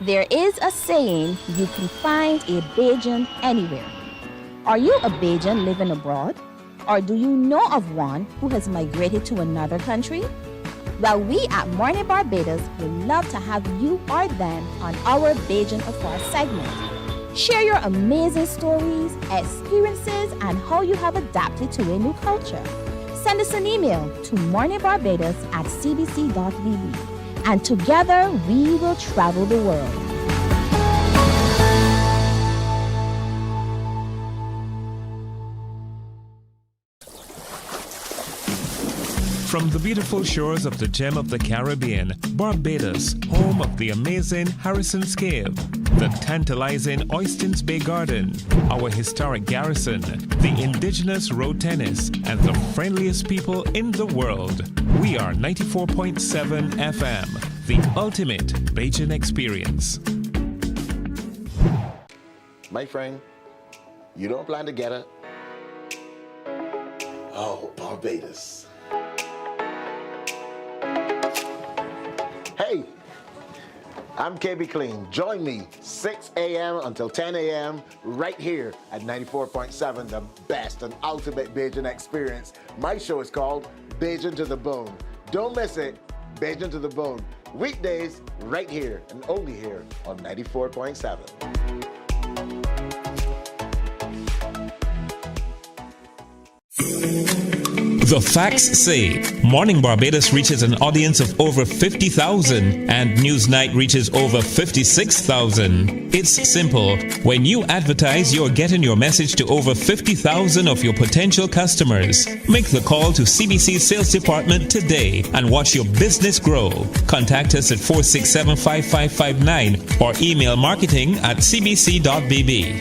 There is a saying, you can find a Bajan anywhere. Are you a Bajan living abroad? Or do you know of one who has migrated to another country? Well, we at Mornin Barbados would love to have you or them on our Bajan Affair segment. Share your amazing stories, experiences, and how you have adapted to a new culture. Send us an email to morninbarbados@cbc.vb. And together we will travel the world. From the beautiful shores of the gem of the Caribbean, Barbados, home of the amazing Harrison's Cave, the tantalizing Oystins Bay Garden, our historic garrison, the indigenous road tennis, and the friendliest people in the world. We are 94.7 FM, the ultimate Bajan experience. My friend, you don't plan to get it? Oh, Barbados. Hey, I'm KB Clean. Join me 6 a.m. until 10 a.m. right here at 94.7, the best and ultimate Bajan experience. My show is called Bajan to the Bone. Don't miss it, Bajan to the Bone. Weekdays right here and only here on 94.7. The facts say Morning Barbados reaches an audience of over 50,000 and Newsnight reaches over 56,000. It's simple. When you advertise, you're getting your message to over 50,000 of your potential customers. Make the call to CBC Sales Department today and watch your business grow. Contact us at 467-5559 or email marketing@cbc.bb.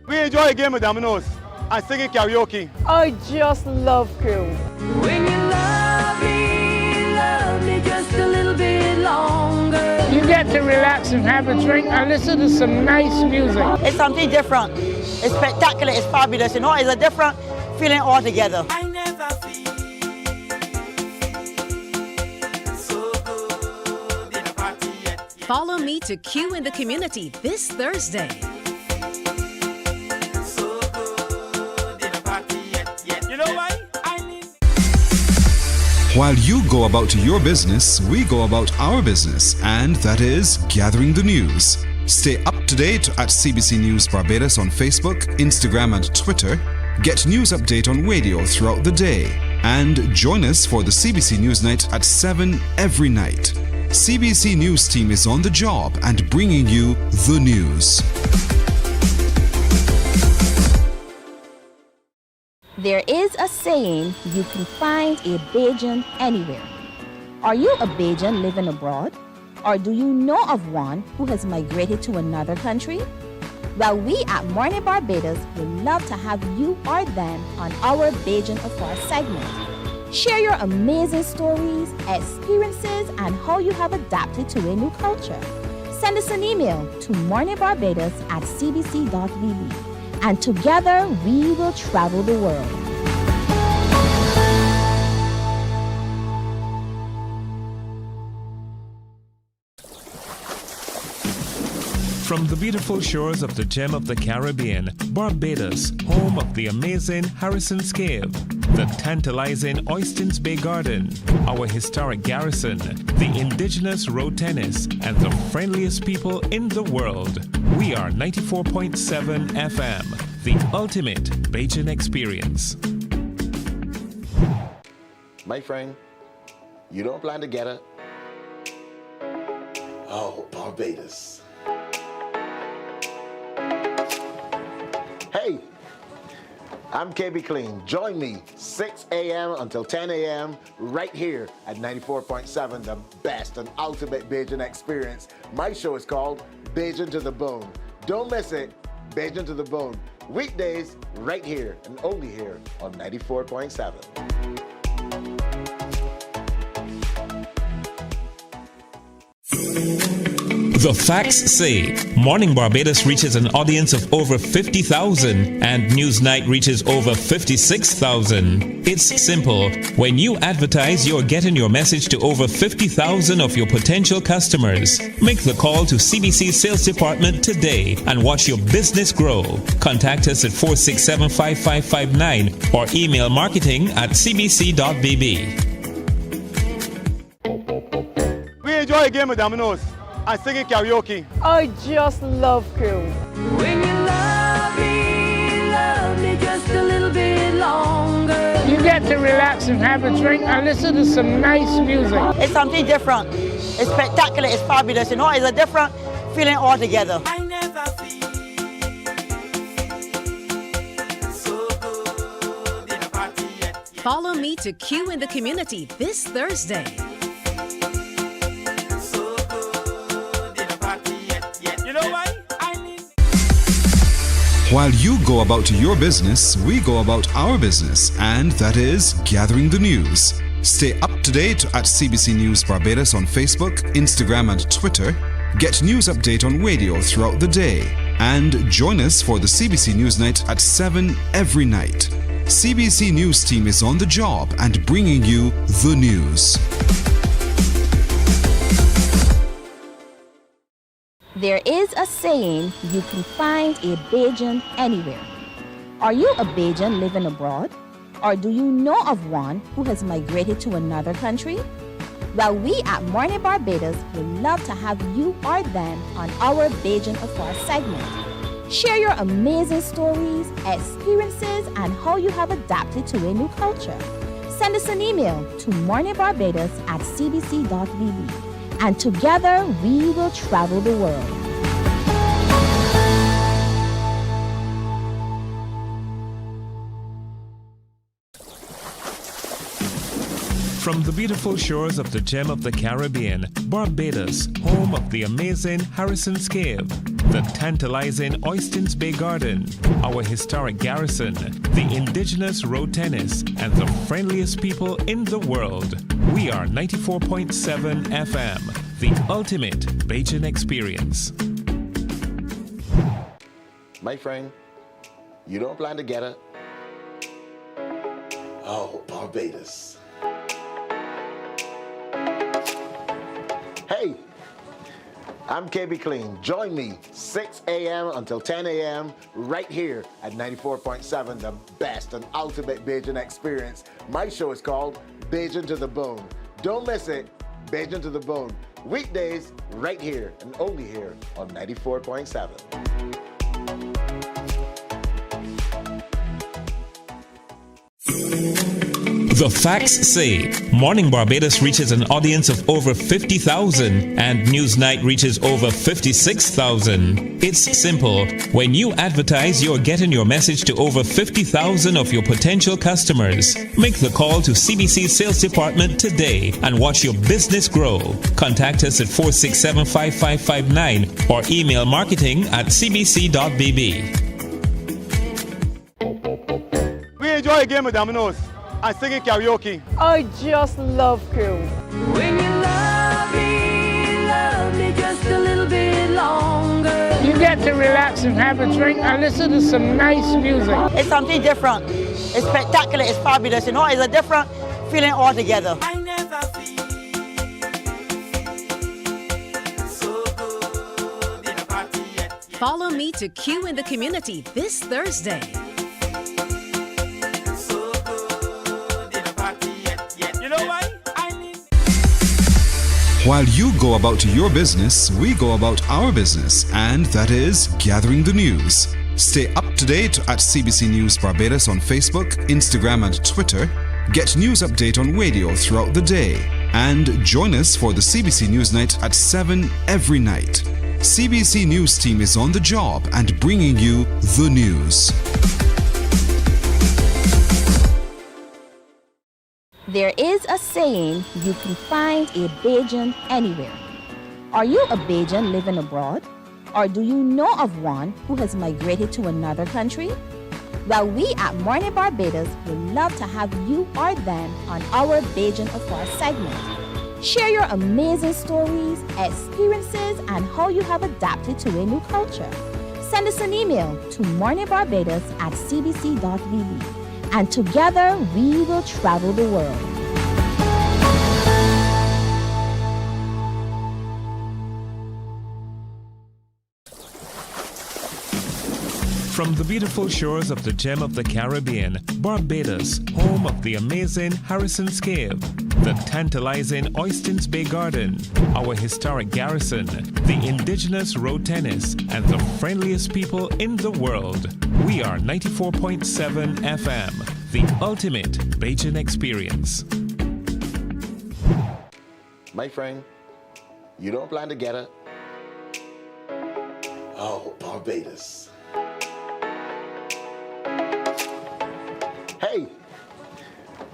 We enjoy a game of dominoes and singing karaoke. I just love crew. When you love me just a little bit longer. You get to relax and have a drink and listen to some nice music. It's something different. It's spectacular. It's fabulous. You know, it's a different feeling altogether. I never feel so good in a party yet. Follow me to Q in the Community this Thursday. While you go about your business, we go about our business, and that is gathering the news. Stay up to date at CBC News Barbados on Facebook, Instagram, and Twitter. Get news update on radio throughout the day. And join us for the CBC News Night at 7 every night. CBC News team is on the job and bringing you the news. There is a saying, you can find a Bajan anywhere. Are you a Bajan living abroad? Or do you know of one who has migrated to another country? Well, we at Mornin Barbados would love to have you or them on our Bajan Affair segment. Share your amazing stories, experiences, and how you have adapted to a new culture. Send us an email to morninbarbados@cbc.vb. And together we will travel the world. From the beautiful shores of the gem of the Caribbean, Barbados, home of the amazing Harrison's Cave, the tantalizing Oystins Bay Garden, our historic garrison, the indigenous road tennis, and the friendliest people in the world. We are 94.7 FM, the ultimate Bajan experience. My friend, you don't plan to get it? Oh, Barbados. Hey, I'm KB Clean. Join me 6 a.m. until 10 a.m. right here at 94.7, the best and ultimate Bajan experience. My show is called Bajan to the Bone. Don't miss it, Bajan to the Bone. Weekdays right here and only here on 94.7. The facts say Morning Barbados reaches an audience of over 50,000 and Newsnight reaches over 56,000. It's simple. When you advertise, you're getting your message to over 50,000 of your potential customers. Make the call to CBC Sales Department today and watch your business grow. Contact us at 467-5559 or email marketing@cbc.bb. We enjoy a game of dominoes and singing karaoke. I just love crew. When you love me just a little bit longer. You get to relax and have a drink and listen to some nice music. It's something different. It's spectacular. It's fabulous. It's a different feeling altogether. I never feel so good in a party yet. Follow me to Q in the Community this Thursday. While you go about your business, we go about our business, and that is gathering the news. Stay up to date at CBC News Barbados on Facebook, Instagram, and Twitter. Get news update on radio throughout the day. And join us for the CBC News Night at 7 every night. CBC News team is on the job and bringing you the news. There is a saying, you can find a Bajan anywhere. Are you a Bajan living abroad? Or do you know of one who has migrated to another country? Well, we at Mornin Barbados would love to have you or them on our Bajan Affair segment. Share your amazing stories, experiences, and how you have adapted to a new culture. Send us an email to morninbarbados@cbc.bb. And together we will travel the world. From the beautiful shores of the gem of the Caribbean, Barbados, home of the amazing Harrison's Cave, the tantalizing Oystins Bay Garden, our historic garrison, the indigenous road tennis, and the friendliest people in the world. We are 94.7 FM, the ultimate Bajan experience. My friend, you don't plan to get it? Oh, Barbados. Hey, I'm KB Clean. Join me 6 a.m. until 10 a.m. right here at 94.7, the best and ultimate Bajan experience. My show is called Bajan to the Bone. Don't miss it, Bajan to the Bone. Weekdays right here and only here on 94.7. The facts say Morning Barbados reaches an audience of over 50,000 and Newsnight reaches over 56,000. It's simple. When you advertise, you're getting your message to over 50,000 of your potential customers. Make the call to CBC Sales Department today and watch your business grow. Contact us at 467-5559 or email marketing@cbc.bb. We enjoy a game of dominoes and singing karaoke. I just love crew. When you love me just a little bit longer. You get to relax and have a drink and listen to some nice music. It's something different. It's spectacular. It's fabulous. It's a different feeling altogether. I never feel so good in a party yet. Follow me to Q in the Community this Thursday. While you go about your business, we go about our business, and that is gathering the news. Stay up to date at CBC News Barbados on Facebook, Instagram, and Twitter. Get news update on radio throughout the day. And join us for the CBC News Night at 7 every night. CBC News team is on the job and bringing you the news. There is a saying, you can find a Bajan anywhere. Are you a Bajan living abroad? Or do you know of one who has migrated to another country? Well, we at Mornin Barbados would love to have you or them on our Bajan Affair segment. Share your amazing stories, experiences, and how you have adapted to a new culture. Send us an email to morninbarbados@cbc.vb, and together we will travel the world. From the beautiful shores of the gem of the Caribbean, Barbados, home of the amazing Harrison's Cave, the tantalizing Oystins Bay Garden, our historic garrison, the indigenous road tennis, and the friendliest people in the world. We are 94.7 FM, the ultimate Bajan experience. My friend, you don't plan to get it? Oh, Barbados. Hey,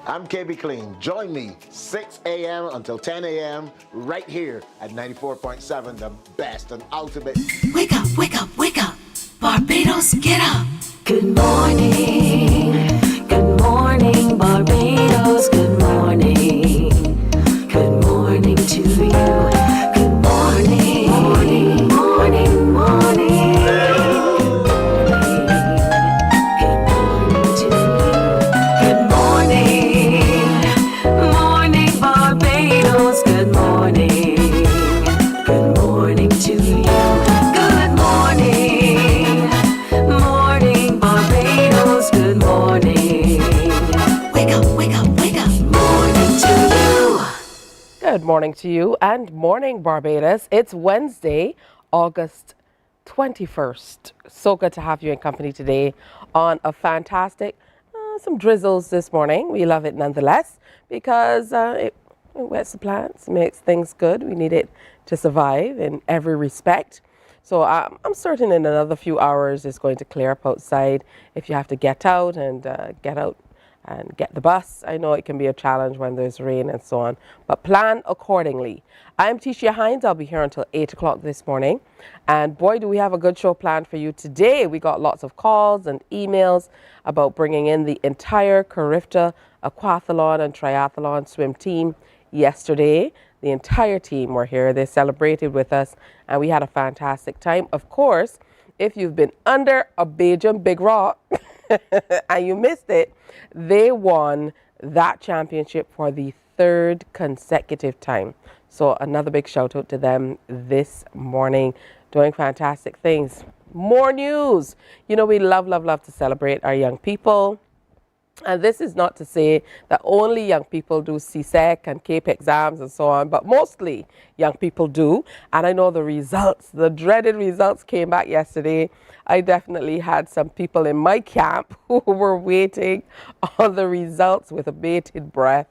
I'm KB Clean. Join me 6 a.m. until 10 a.m. right here at 94.7, the best and ultimate. Wake up, wake up, wake up. Barbados, get up. Good morning. Good morning, Barbados. Good morning. Good morning to you. Good morning. Morning, morning, morning. Good morning to you and morning Barbados. It's Wednesday, August 21st. So good to have you in company today on a fantastic, some drizzles this morning. We love it nonetheless because it wets the plants, makes things good. We need it to survive in every respect. So I'm certain in another few hours it's going to clear up outside. If you have to get out and get the bus. I know it can be a challenge when there's rain and so on, but plan accordingly. I'm Teia Hind. I'll be here until 8 o'clock this morning. And boy, do we have a good show planned for you today. We got lots of calls and emails about bringing in the entire Carifta Aquathlon and Triathlon swim team yesterday. The entire team were here. They celebrated with us and we had a fantastic time. Of course, if you've been under a Bajan big rock and you missed it, they won that championship for the third consecutive time. So another big shout out to them this morning, doing fantastic things. More news. You know, we love to celebrate our young people. And this is not to say that only young people do CSEC and CAPE exams and so on, but mostly young people do. And I know the results, the dreaded results came back yesterday. I definitely had some people in my camp who were waiting on the results with a bated breath.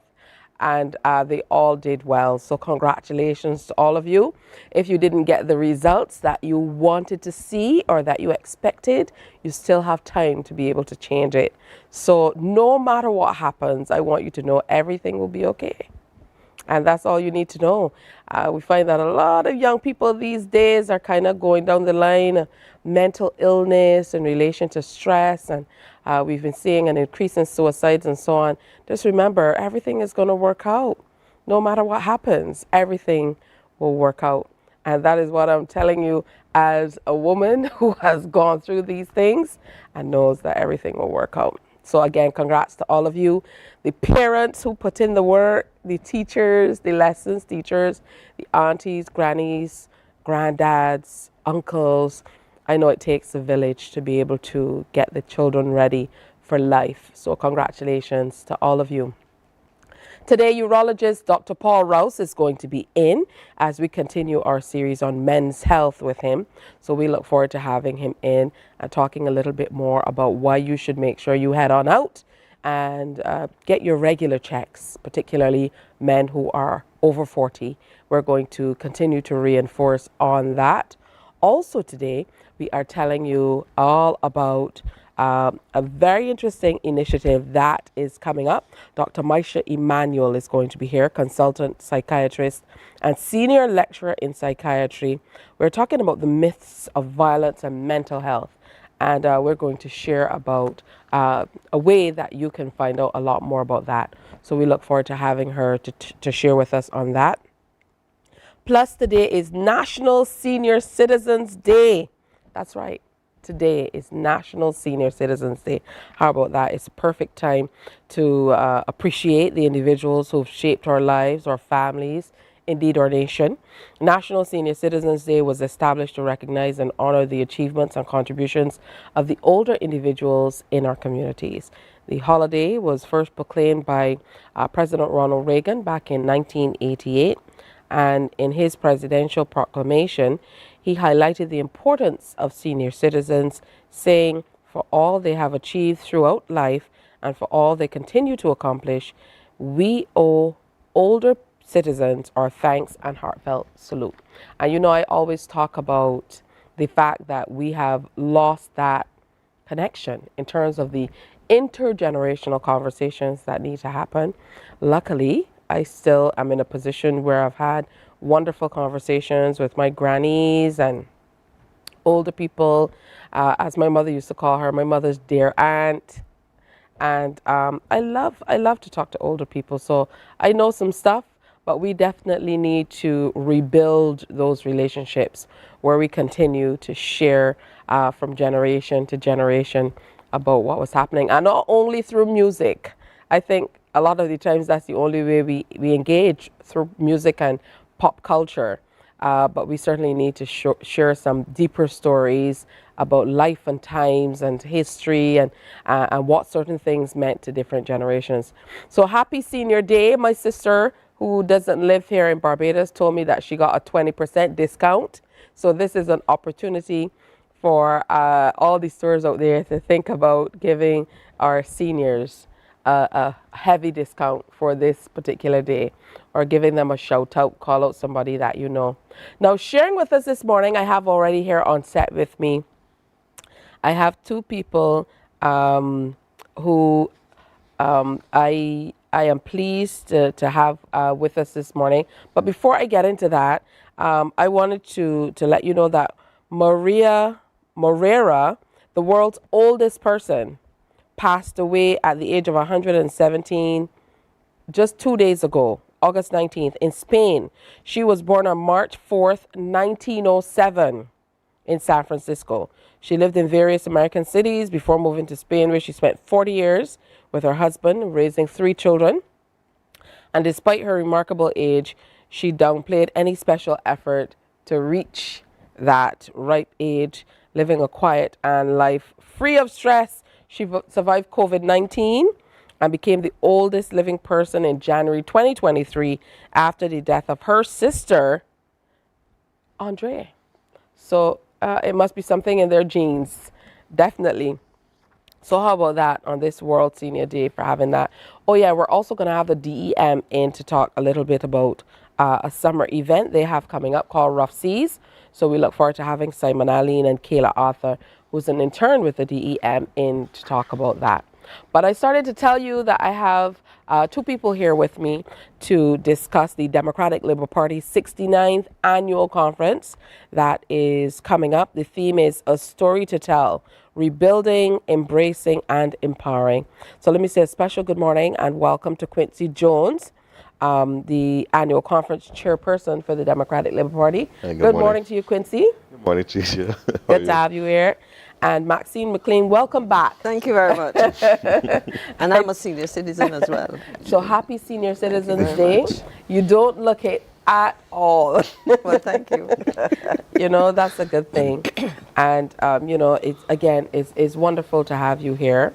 And they all did well. So congratulations to all of you. If you didn't get the results that you wanted to see or that you expected, you still have time to be able to change it. So no matter what happens, I want you to know everything will be okay. And that's all you need to know. We find that a lot of young people these days are kind of going down the line of mental illness in relation to stress, and we've been seeing an increase in suicides and so on. Just remember, everything is going to work out. No matter what happens, everything will work out. And that is what I'm telling you as a woman who has gone through these things and knows that everything will work out. So again, congrats to all of you, the parents who put in the work, the teachers, the lessons teachers, the aunties, grannies, granddads, uncles. I know it takes a village to be able to get the children ready for life. So congratulations to all of you. Today, urologist Dr. Paul Rouse is going to be in as we continue our series on men's health with him. So we look forward to having him in and talking a little bit more about why you should make sure you head on out and get your regular checks, particularly men who are over 40. We're going to continue to reinforce on that. Also today, we are telling you all about a very interesting initiative that is coming up. Dr. Maisha Emmanuel is going to be here, consultant psychiatrist and senior lecturer in psychiatry. We're talking about the myths of violence and mental health. and we're going to share about a way that you can find out a lot more about that. So we look forward to having her to share with us on that. Plus, today is National Senior Citizens Day. That's right. Today is National Senior Citizens Day. How about that? It's a perfect time to appreciate the individuals who've shaped our lives, our families, indeed our nation. National Senior Citizens Day was established to recognize and honor the achievements and contributions of the older individuals in our communities. The holiday was first proclaimed by President Ronald Reagan back in 1988. And in his presidential proclamation, he highlighted the importance of senior citizens, saying, for all they have achieved throughout life and for all they continue to accomplish, we owe older citizens our thanks and heartfelt salute. And you know, I always talk about the fact that we have lost that connection in terms of the intergenerational conversations that need to happen. Luckily, I still am in a position where I've had wonderful conversations with my grannies and older people, as my mother used to call her, my mother's dear aunt. And I love to talk to older people. So I know some stuff, but we definitely need to rebuild those relationships where we continue to share from generation to generation about what was happening. And not only through music. I think a lot of the times that's the only way we engage, through music and pop culture. But we certainly need to share some deeper stories about life and times and history and what certain things meant to different generations. So happy Senior Day. My sister, who doesn't live here in Barbados, told me that she got a 20% discount. So this is an opportunity for all the stores out there to think about giving our seniors a heavy discount for this particular day, or giving them a shout out, call out somebody that you know. Now, sharing with us this morning, I have already here on set with me, I have two people who I am pleased to have with us this morning. But before I get into that, I wanted to let you know that Maria Morera, the world's oldest person, passed away at the age of 117 just 2 days ago, August 19th, in Spain. She was born on March 4th, 1907 in San Francisco. She lived in various American cities before moving to Spain, where she spent 40 years with her husband, raising 3 children. And despite her remarkable age, she downplayed any special effort to reach that ripe age, living a quiet and life free of stress. She survived COVID-19 and became the oldest living person in January 2023 after the death of her sister, Andre. So it must be something in their genes, definitely. So how about that on this World Senior Day for having that? Oh yeah, we're also going to have the DEM in to talk a little bit about a summer event they have coming up called Rough Seas. So we look forward to having Simon Aline and Kayla Arthur, who's an intern with the DEM, in to talk about that. But I started to tell you that I have 2 people here with me to discuss the Democratic Labour Party's 69th annual conference that is coming up. The theme is A Story to Tell, Rebuilding, Embracing and Empowering. So let me say a special good morning and welcome to Quincy Jones, the annual conference chairperson for the Democratic Labour Party. Hey, good morning to you, Quincy. Good morning, Tricia. Good to have you here. And Maxine McLean, welcome back. Thank you very much. And I'm a senior citizen as well. So happy Senior Citizens Day. You don't look it at all. Well, thank you. You know, that's a good thing. And, you know, it's wonderful to have you here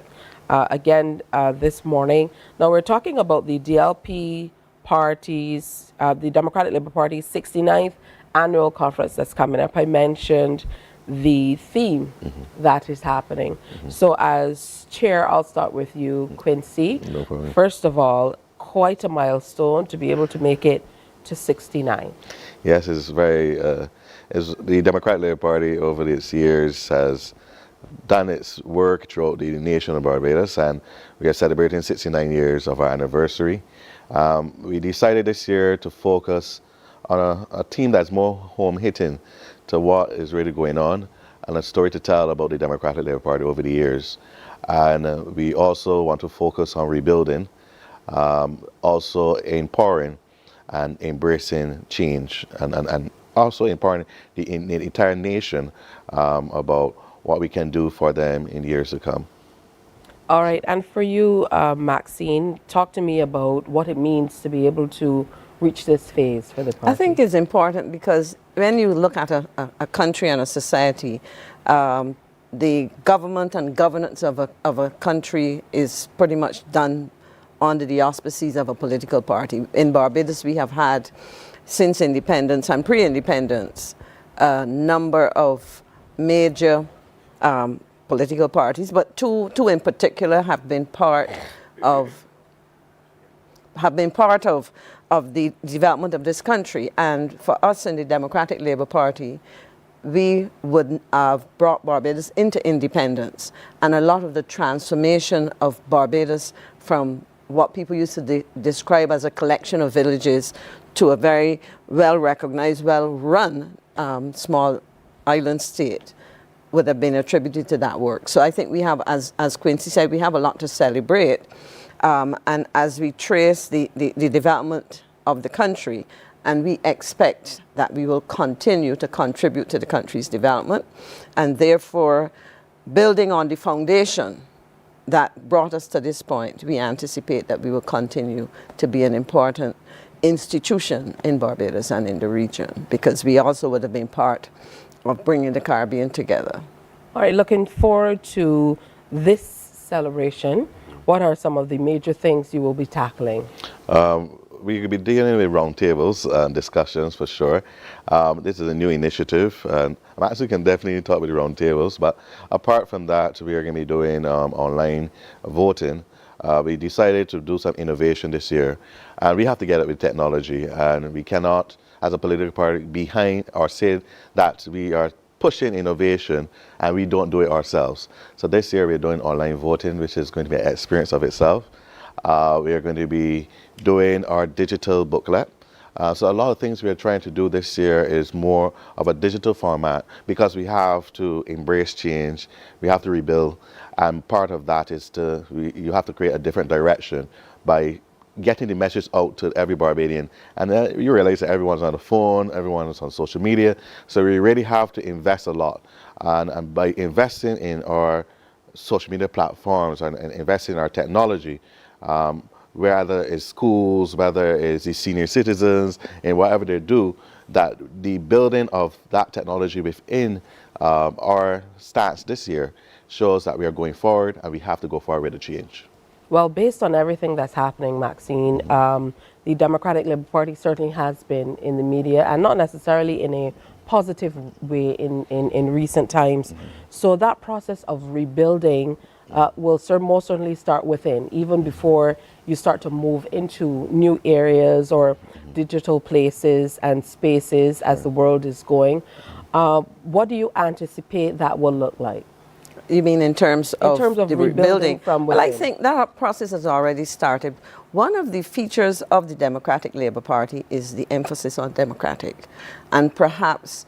again this morning. Now, we're talking about the DLP party's, the Democratic Labour Party's 69th annual conference that's coming up. I mentioned the theme that is happening. So as chair, I'll start with you, Quincy. No problem. First of all, quite a milestone to be able to make it to 69. Yes, it's very, the Democratic Labour Party over these years has done its work throughout the nation of Barbados, and we are celebrating 69 years of our anniversary. We decided this year to focus on a theme that's more home-hitting to what is really going on. and a story to tell about the Democratic Labour Party over the years. And we also want to focus on rebuilding, also empowering and embracing change, and also empowering the entire nation about what we can do for them in years to come. All right, and for you, Maxine, talk to me about what it means to be able to reach this phase for the party. I think it's important because when you look at a country and a society, the government and governance of a country is pretty much done under the auspices of a political party. In Barbados, we have had, since independence and pre-independence, a number of major political parties, but two in particular have been part of the development of this country. And for us in the Democratic Labour Party, we would have brought Barbados into independence, and a lot of the transformation of Barbados from what people used to describe as a collection of villages to a very well-recognized, well-run small island state would have been attributed to that work. So I think we have, as Quincy said, we have a lot to celebrate. And as we trace the development of the country, and we expect that we will continue to contribute to the country's development, and therefore, building on the foundation that brought us to this point, we anticipate that we will continue to be an important institution in Barbados and in the region, because we also would have been part of bringing the Caribbean together. All right, looking forward to this celebration. What are some of the major things you will be tackling? We will be dealing with roundtables and discussions for sure. This is a new initiative, and I actually can definitely talk with the roundtables, but apart from that, we are going to be doing online voting. We decided to do some innovation this year, and we have to get it with technology, and we cannot, as a political party, behind or say that we are pushing innovation and we don't do it ourselves. So this year we're doing online voting, which is going to be an experience of itself. We are going to be doing our digital booklet. So a lot of things we are trying to do this year is more of a digital format, because we have to embrace change, we have to rebuild, and part of that is you have to create a different direction by getting the message out to every Barbadian. And you realize that everyone's on the phone, everyone's on social media, so we really have to invest a lot. And by investing in our social media platforms and investing in our technology, whether it's schools, whether it's the senior citizens, and whatever they do, that the building of that technology within our stats this year shows that we are going forward, and we have to go forward with the change. Well, based on everything that's happening, Maxine, the Democratic Labour Party certainly has been in the media, and not necessarily in a positive way in recent times. So that process of rebuilding will most certainly start within, even before you start to move into new areas or digital places and spaces as the world is going. What do you anticipate that will look like? You mean in terms of the rebuilding from within? Well, I think that process has already started. One of the features of the Democratic Labour Party is the emphasis on democratic. And perhaps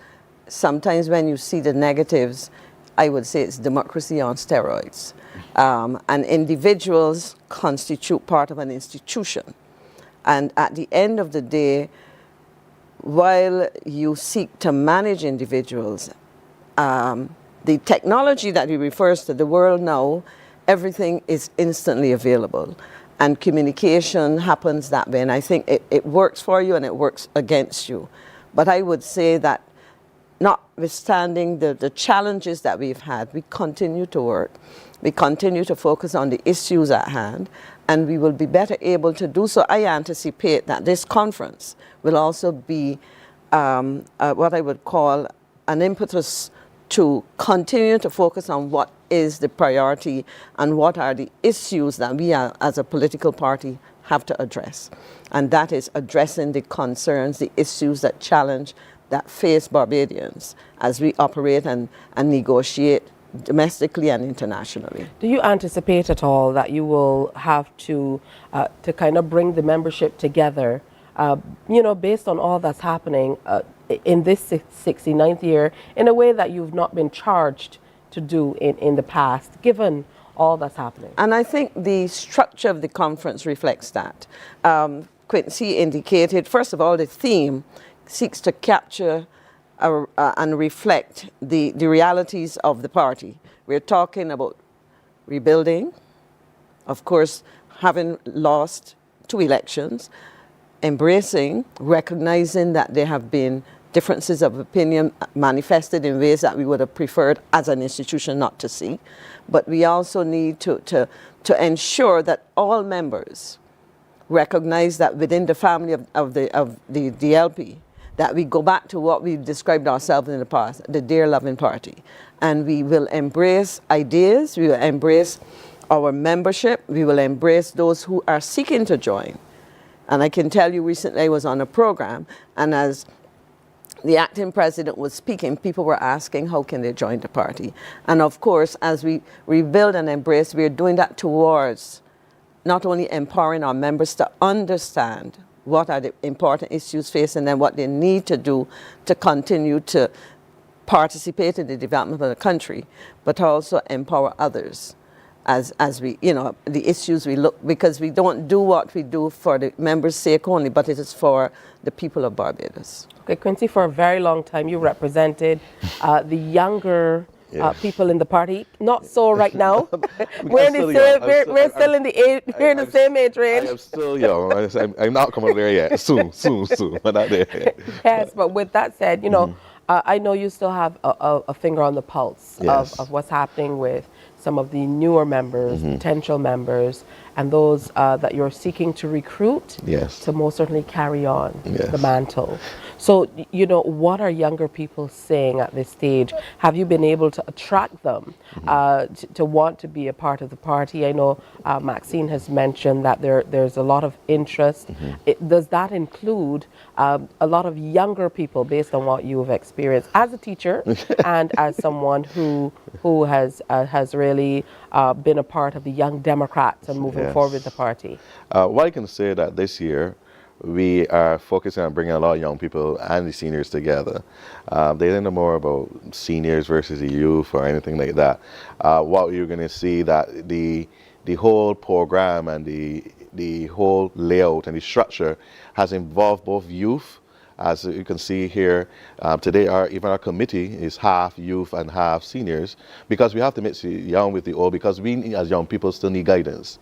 sometimes when you see the negatives, I would say it's democracy on steroids. And individuals constitute part of an institution. And at the end of the day, while you seek to manage individuals, the technology that he refers to, the world now, everything is instantly available. And communication happens that way. And I think it works for you and it works against you. But I would say that notwithstanding the challenges that we've had, we continue to work. We continue to focus on the issues at hand, and we will be better able to do so. I anticipate that this conference will also be what I would call an impetus to continue to focus on what is the priority and what are the issues that we as a political party have to address. And that is addressing the concerns, the issues that challenge, that face Barbadians as we operate and negotiate domestically and internationally. Do you anticipate at all that you will have to kind of bring the membership together, based on all that's happening? in this 69th year in a way that you've not been charged to do in the past, given all that's happening? And I think the structure of the conference reflects that. Quincy indicated, first of all, the theme seeks to capture and reflect the realities of the party. We're talking about rebuilding, of course, having lost 2 elections, embracing, recognizing that there have been differences of opinion manifested in ways that we would have preferred as an institution not to see. But we also need to ensure that all members recognize that within the family of the DLP, that we go back to what we've described ourselves in the past, the dear loving party. And we will embrace ideas, we will embrace our membership, we will embrace those who are seeking to join. And I can tell you recently I was on a program, and as the acting president was speaking, people were asking how can they join the party. And of course, as we rebuild and embrace, we're doing that towards not only empowering our members to understand what are the important issues facing them, what they need to do to continue to participate in the development of the country, but also empower others as we, the issues we look, because we don't do what we do for the members' sake only, but it is for the people of Barbados. Okay, Quincy, for a very long time you represented the younger people in the party. Not so right now. We're in the same age range. I am still young. I'm not coming there yet. Soon. But not there yet. Yes, but with that said, I know you still have a finger on the pulse of what's happening with some of the newer members, potential members, and those that you're seeking to recruit to most certainly carry on the mantle. So, what are younger people saying at this stage? Have you been able to attract them to want to be a part of the party? I know Maxine has mentioned that there's a lot of interest. Does that include a lot of younger people based on what you have experienced as a teacher and as someone who has really been a part of the Young Democrats and moving forward with the party? Well, I can say that this year we are focusing on bringing a lot of young people and the seniors together. They don't know more about seniors versus the youth or anything like that. What you're going to see that the whole program and the whole layout and the structure has involved both youth. As you can see here, today even our committee is half youth and half seniors, because we have to mix the young with the old, because we as young people still need guidance.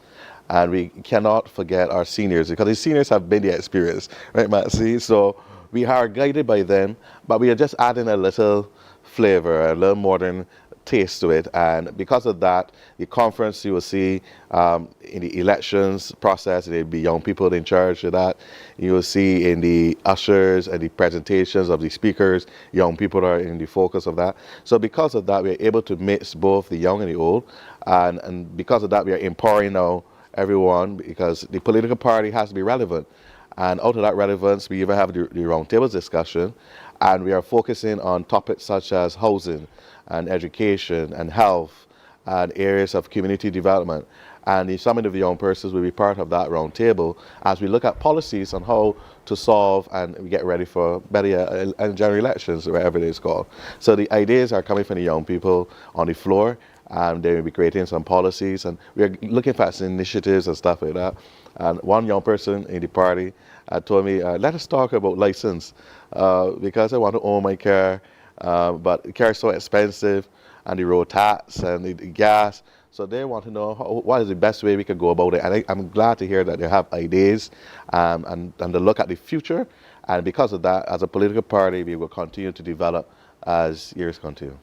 And we cannot forget our seniors, because the seniors have been the experience, right, Maxine? So we are guided by them, but we are just adding a little flavor, a little modern taste to it. And because of that, the conference, you will see in the elections process, there'll be young people in charge of that. You will see in the ushers and the presentations of the speakers, young people are in the focus of that. So because of that, we're able to mix both the young and the old. And because of that, we are empowering now everyone, because the political party has to be relevant. And out of that relevance, we even have the roundtables discussion, and we are focusing on topics such as housing and education and health and areas of community development. And the Summit of the Young Persons will be part of that roundtable as we look at policies on how to solve and get ready for better general elections, whatever it is called. So the ideas are coming from the young people on the floor, and they will be creating some policies, and we are looking for some initiatives and stuff like that. And one young person in the party told me, let us talk about license, because I want to own my car, but the car is so expensive, and the road tax and the gas. So they want to know what is the best way we can go about it. And I'm glad to hear that they have ideas and to look at the future. And because of that, as a political party, we will continue to develop as years continue.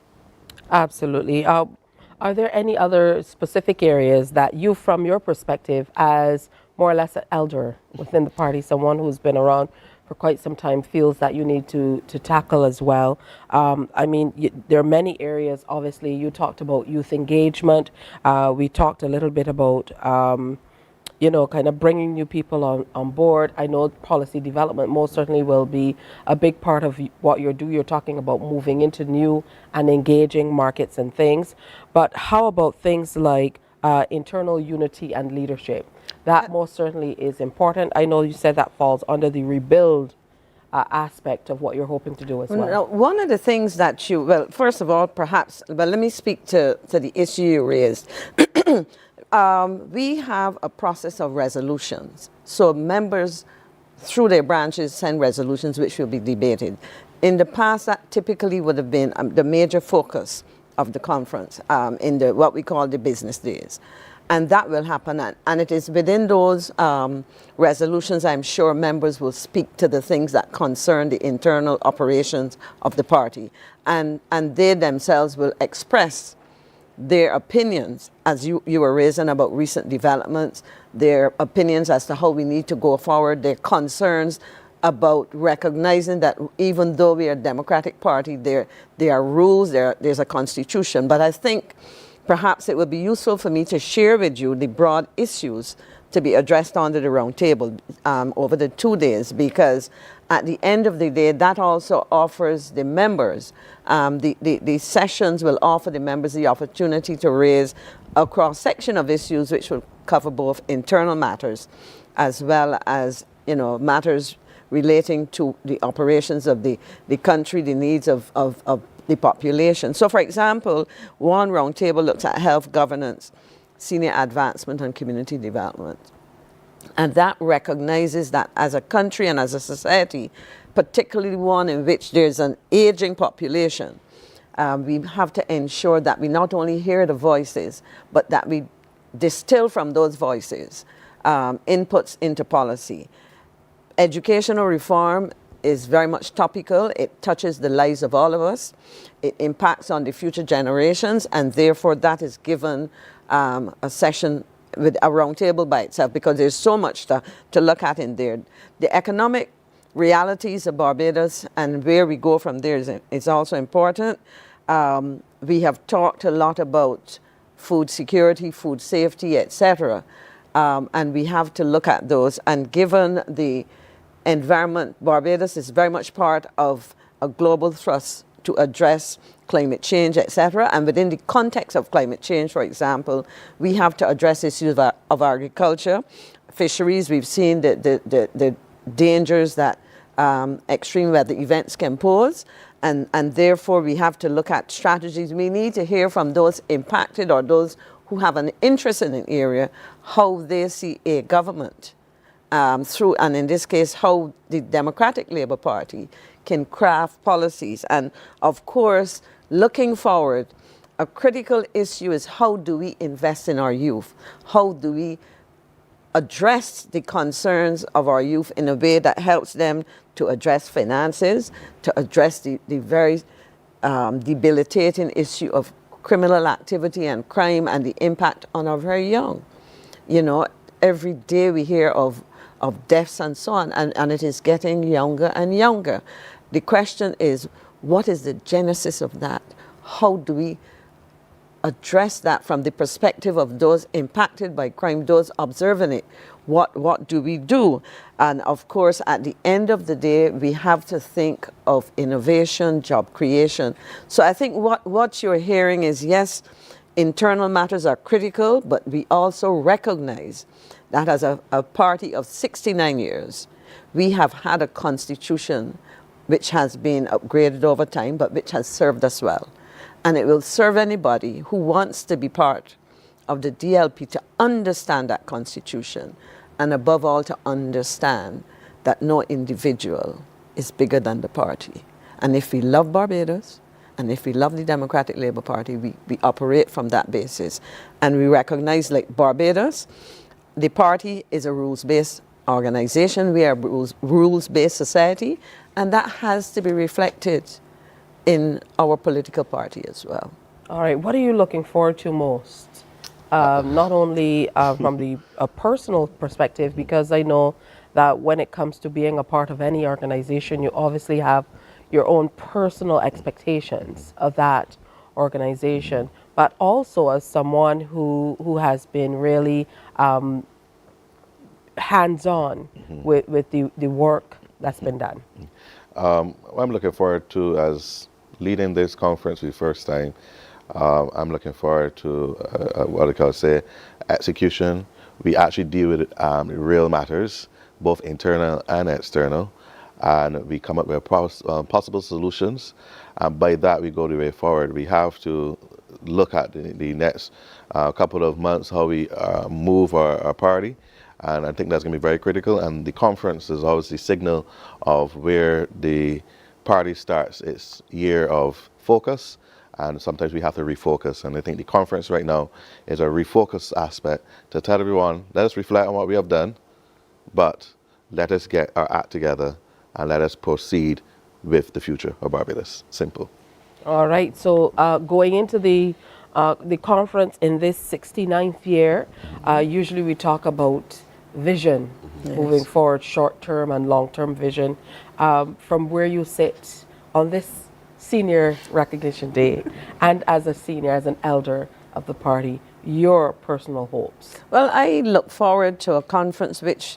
Absolutely. Are there any other specific areas that you, from your perspective, as more or less an elder within the party, someone who's been around for quite some time, feels that you need to tackle as well? I mean, there are many areas. Obviously, you talked about youth engagement. We talked a little bit about, kind of bringing new people on board. I know policy development most certainly will be a big part of what you do. You're talking about moving into new and engaging markets and things. But how about things like internal unity and leadership? That most certainly is important. I know you said that falls under the rebuild aspect of what you're hoping to do as well? Now, one of the things that well, first of all, perhaps, but let me speak to the issue you raised. We have a process of resolutions. So members, through their branches, send resolutions which will be debated. In the past, that typically would have been the major focus of the conference in what we call the business days. And that will happen. And it is within those resolutions, I'm sure members will speak to the things that concern the internal operations of the party. And they themselves will express their opinions, as you were raising about recent developments, their opinions as to how we need to go forward, their concerns about recognizing that even though we are a democratic party, there are rules, there's a constitution. But I think perhaps it would be useful for me to share with you the broad issues to be addressed under the round table over the 2 days, because at the end of the day, that also offers the members, the sessions will offer the members the opportunity to raise a cross-section of issues which will cover both internal matters as well as, matters relating to the operations of the country, the needs of the population. So, for example, one roundtable looks at health governance, senior advancement, and community development. And that recognizes that as a country and as a society, particularly one in which there's an aging population, we have to ensure that we not only hear the voices, but that we distill from those voices inputs into policy. Educational reform is very much topical. It touches the lives of all of us. It impacts on the future generations, and therefore that is given a session with a roundtable by itself, because there's so much to look at in there. The economic realities of Barbados and where we go from there is also important. We have talked a lot about food security, food safety, etc. And we have to look at those. And given the environment, Barbados is very much part of a global thrust to address climate change, etc. And within the context of climate change, for example, we have to address issues of agriculture, fisheries. We've seen the dangers that extreme weather events can pose. And therefore, we have to look at strategies. We need to hear from those impacted or those who have an interest in an area, how they see a government through, and in this case, how the Democratic Labour Party can craft policies. And of course, looking forward, a critical issue is how do we invest in our youth? How do we address the concerns of our youth in a way that helps them to address finances, to address the very debilitating issue of criminal activity and crime and the impact on our very young. Every day we hear of deaths and so on, and it is getting younger and younger. The question is, what is the genesis of that? How do we address that from the perspective of those impacted by crime, those observing it? What do we do? And of course, at the end of the day, we have to think of innovation, job creation. So I think what you're hearing is, yes, internal matters are critical, but we also recognize that as a party of 69 years, we have had a constitution which has been upgraded over time, but which has served us well. And it will serve anybody who wants to be part of the DLP to understand that constitution, and above all, to understand that no individual is bigger than the party. And if we love Barbados, and if we love the Democratic Labour Party, we operate from that basis. And we recognize, like Barbados, the party is a rules-based organization. We are a rules-based society, and that has to be reflected in our political party as well. All right, what are you looking forward to most? Not only from a personal perspective, because I know that when it comes to being a part of any organization, you obviously have your own personal expectations of that organization, but also as someone who has been really hands-on with the work that's been done. What I'm looking forward to as leading this conference for the first time, I'm looking forward to what I call execution. We actually deal with real matters, both internal and external. and we come up with possible solutions. And by that, we go the way forward. We have to look at the next couple of months, how we move our party. And I think that's going to be very critical. And the conference is always the signal of where the party starts its year of focus. And sometimes we have to refocus. And I think the conference right now is a refocus aspect to tell everyone, let us reflect on what we have done, but let us get our act together and let us proceed with the future of Barbados. Simple. All right. So going into the conference in this 69th year, usually we talk about vision, moving forward, short-term and long-term vision. From where you sit on this Senior Recognition Day, and as a senior, as an elder of the party, your personal hopes? Well, I look forward to a conference which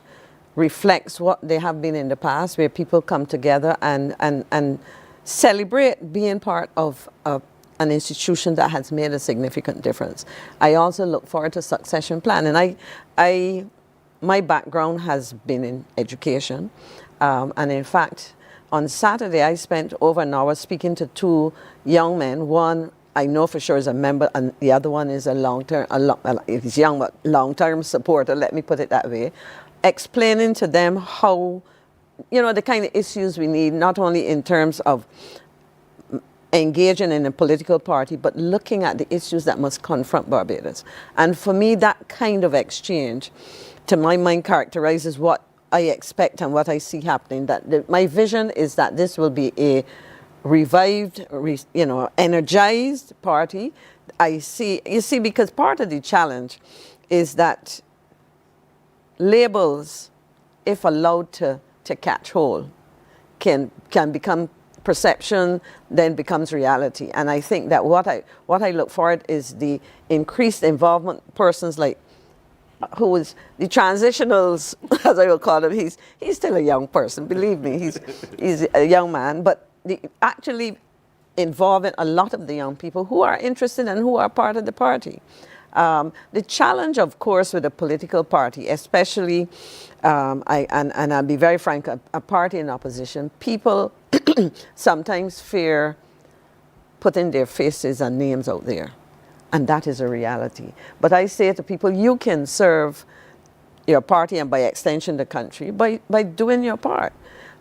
reflects what they have been in the past, where people come together and celebrate being part of an institution that has made a significant difference. I also look forward to succession plan, and my background has been in education, and in fact, on Saturday I spent over an hour speaking to two young men. One I know for sure is a member, and the other one is he's young but long-term supporter, let me put it that way, explaining to them how, the kind of issues we need, not only in terms of engaging in a political party, but looking at the issues that must confront Barbados. And for me, that kind of exchange, to my mind, characterizes what I expect and what I see happening. My vision is that this will be a revived, energized party. Because part of the challenge is that labels, if allowed to catch hold, can become perception, then becomes reality. And I think that what I look forward is the increased involvement of persons like who is the transitionals, as I will call him. He's still a young person, believe me. He's a young man, but actually involving a lot of the young people who are interested and who are part of the party. The challenge, of course, with a political party, especially, and I'll be very frank, a party in opposition, people sometimes fear putting their faces and names out there. And that is a reality. But I say to people, you can serve your party and by extension the country by doing your part.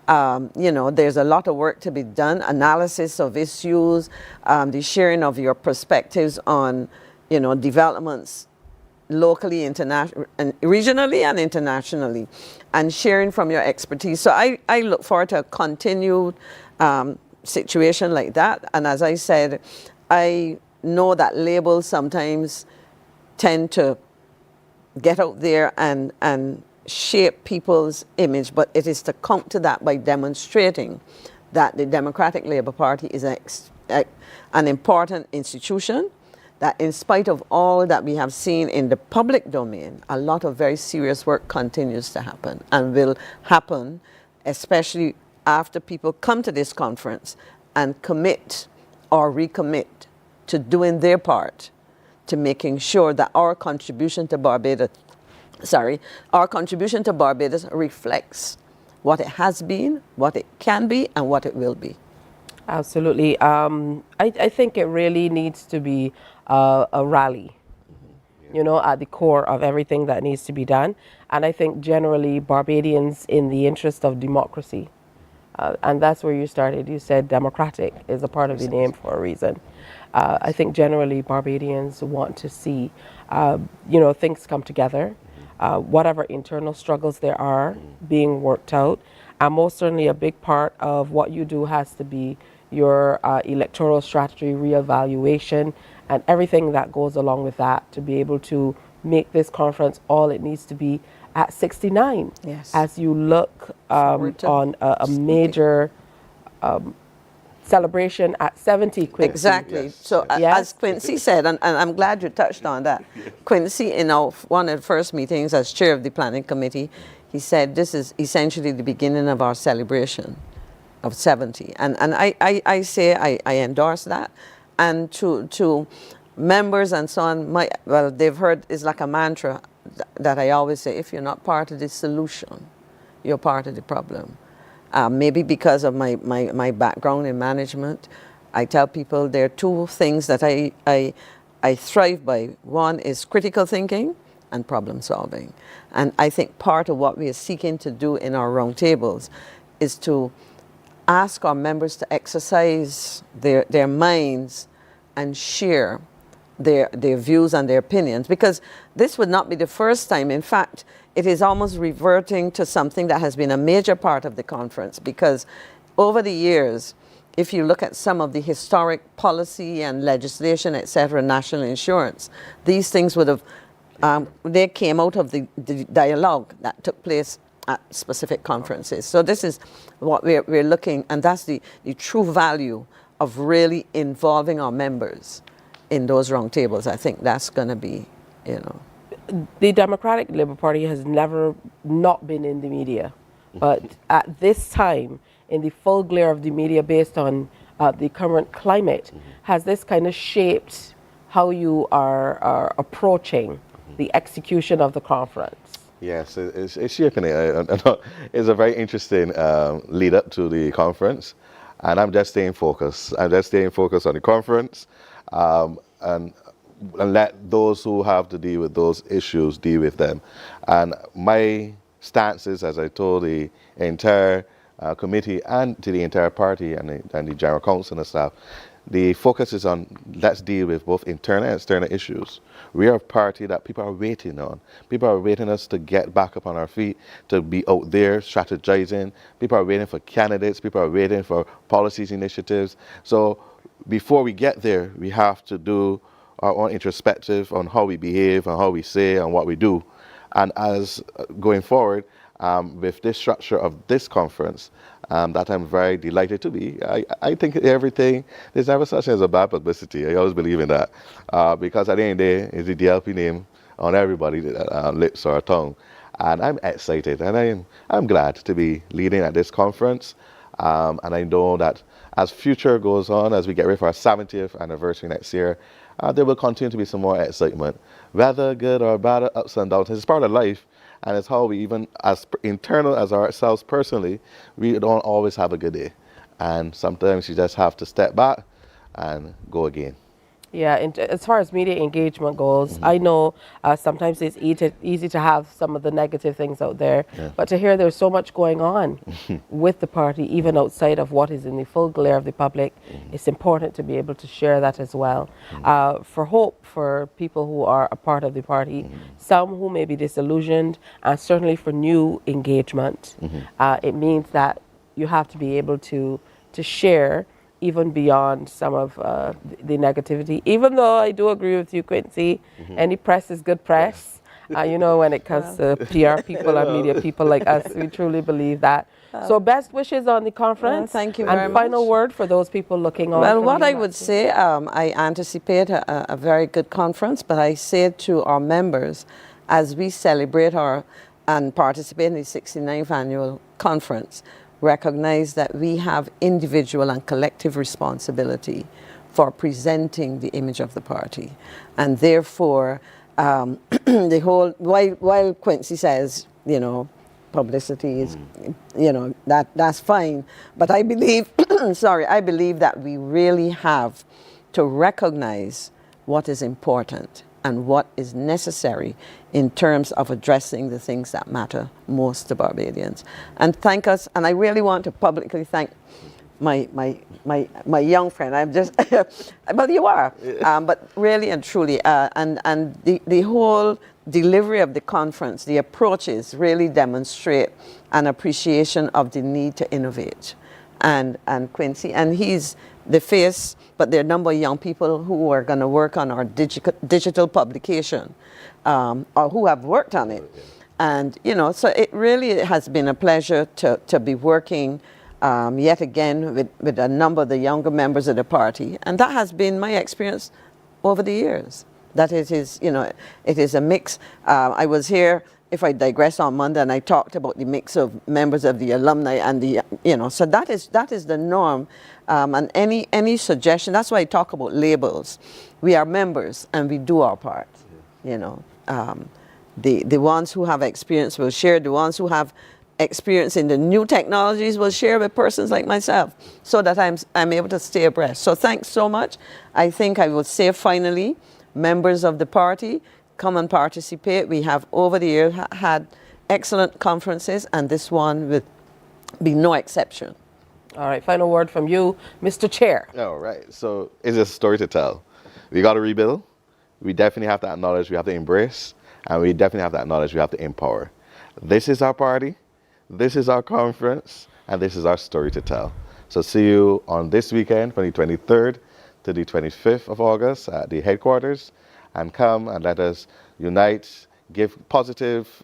There's a lot of work to be done, analysis of issues, the sharing of your perspectives on, developments locally, regionally and internationally, and sharing from your expertise. So I look forward to a continued situation like that. And as I said, I know that labels sometimes tend to get out there and shape people's image, but it is to counter that by demonstrating that the Democratic Labour Party is an important institution, that in spite of all that we have seen in the public domain, a lot of very serious work continues to happen and will happen, especially after people come to this conference and commit or recommit to doing their part to making sure that our contribution to Barbados reflects what it has been, what it can be, and what it will be. Absolutely. I think it really needs to be a rally, at the core of everything that needs to be done. And I think generally Barbadians, in the interest of democracy, and that's where you started. You said democratic is a part of the name for a reason. I think generally Barbadians want to see, things come together, whatever internal struggles there are being worked out. And most certainly a big part of what you do has to be your electoral strategy reevaluation and everything that goes along with that to be able to make this conference all it needs to be at 69. Yes. As you look on a major celebration at 70, Quincy. Exactly. Yes. So as Quincy said, and I'm glad you touched on that, Quincy, in one of the first meetings as chair of the planning committee, he said this is essentially the beginning of our celebration of 70. And I say I endorse that. And to members and so on, they've heard, it's like a mantra that I always say, if you're not part of the solution, you're part of the problem. Maybe because of my background in management, I tell people there are two things that I thrive by. One is critical thinking and problem solving. And I think part of what we are seeking to do in our roundtables is to ask our members to exercise their minds and share their views and their opinions, because this would not be the first time. In fact, it is almost reverting to something that has been a major part of the conference, because over the years, if you look at some of the historic policy and legislation, etc., national insurance, these things would have, they came out of the dialogue that took place at specific conferences. So this is what we're looking, and that's the true value of really involving our members in those roundtables. I think that's going to be, The Democratic Labour Party has never not been in the media, but at this time, in the full glare of the media based on the current climate, has this kind of shaped how you are approaching the execution of the conference? Yes, it's shaping it. It's a very interesting lead up to the conference, and I'm just staying focused. I'm just staying focused on the conference, and let those who have to deal with those issues deal with them. And my stance is, as I told the entire committee and to the entire party and the general council and staff, the focus is on let's deal with both internal and external issues. We are a party that people are waiting on. People are waiting us to get back up on our feet, to be out there strategizing. People are waiting for candidates. People are waiting for policies, initiatives. So before we get there, we have to do our own introspective on how we behave and how we say and what we do. And as going forward, with this structure of this conference, that I'm very delighted to be. I think everything, there's never such thing as a bad publicity. I always believe in that. Because at the end of the day, it's the DLP name on everybody's lips or tongue. And I'm excited, and I'm glad to be leading at this conference. And I know that as future goes on, as we get ready for our 70th anniversary next year, there will continue to be some more excitement. Whether good or bad, ups and downs, it's part of life. And it's how we, even as internal as ourselves personally, we don't always have a good day. And sometimes you just have to step back and go again. Yeah, and as far as media engagement goes, I know sometimes it's easy to have some of the negative things out there, but to hear there's so much going on with the party, even outside of what is in the full glare of the public, it's important to be able to share that as well. For hope for people who are a part of the party, some who may be disillusioned, and certainly for new engagement, it means that you have to be able to share even beyond some of the negativity. Even though I do agree with you, Quincy, any press is good press. When it comes to PR people and media people like us, we truly believe that. So best wishes on the conference. Thank you very much. And final word for those people looking on. Well, what I would say, I anticipate a very good conference, but I say to our members, as we celebrate and participate in the 69th annual conference, recognize that we have individual and collective responsibility for presenting the image of the party. And therefore, the whole, while Quincy says, publicity is, that's fine. But I believe, I believe that we really have to recognize what is important and what is necessary in terms of addressing the things that matter most to Barbadians. And thank us, and I really want to publicly thank my young friend. I'm just, well, you are, but really and truly, and the whole delivery of the conference, the approaches really demonstrate an appreciation of the need to innovate. And Quincy, and he's the face, but there are a number of young people who are going to work on our digital publication, or who have worked on it. And, so it really has been a pleasure to be working yet again with a number of the younger members of the party. And that has been my experience over the years, that it is, it is a mix. I was here, if I digress, on Monday, and I talked about the mix of members of the alumni and the, so that is the norm. And any suggestion, that's why I talk about labels. We are members and we do our part, The ones who have experience will share. The ones who have experiencing the new technologies will share with persons like myself so that I'm able to stay abreast. So thanks so much. I think I will say finally, members of the party, come and participate. We have over the years had excellent conferences, and this one will be no exception. All right, final word from you, Mr. Chair. All right, so it's a story to tell. We got to rebuild. We definitely have to acknowledge, we have to embrace, and we definitely have to acknowledge, we have to empower. This is our party, this is our conference, and this is our story to tell. So see you on this weekend, from the 23rd to the 25th of August at the headquarters, and come and let us unite, give positive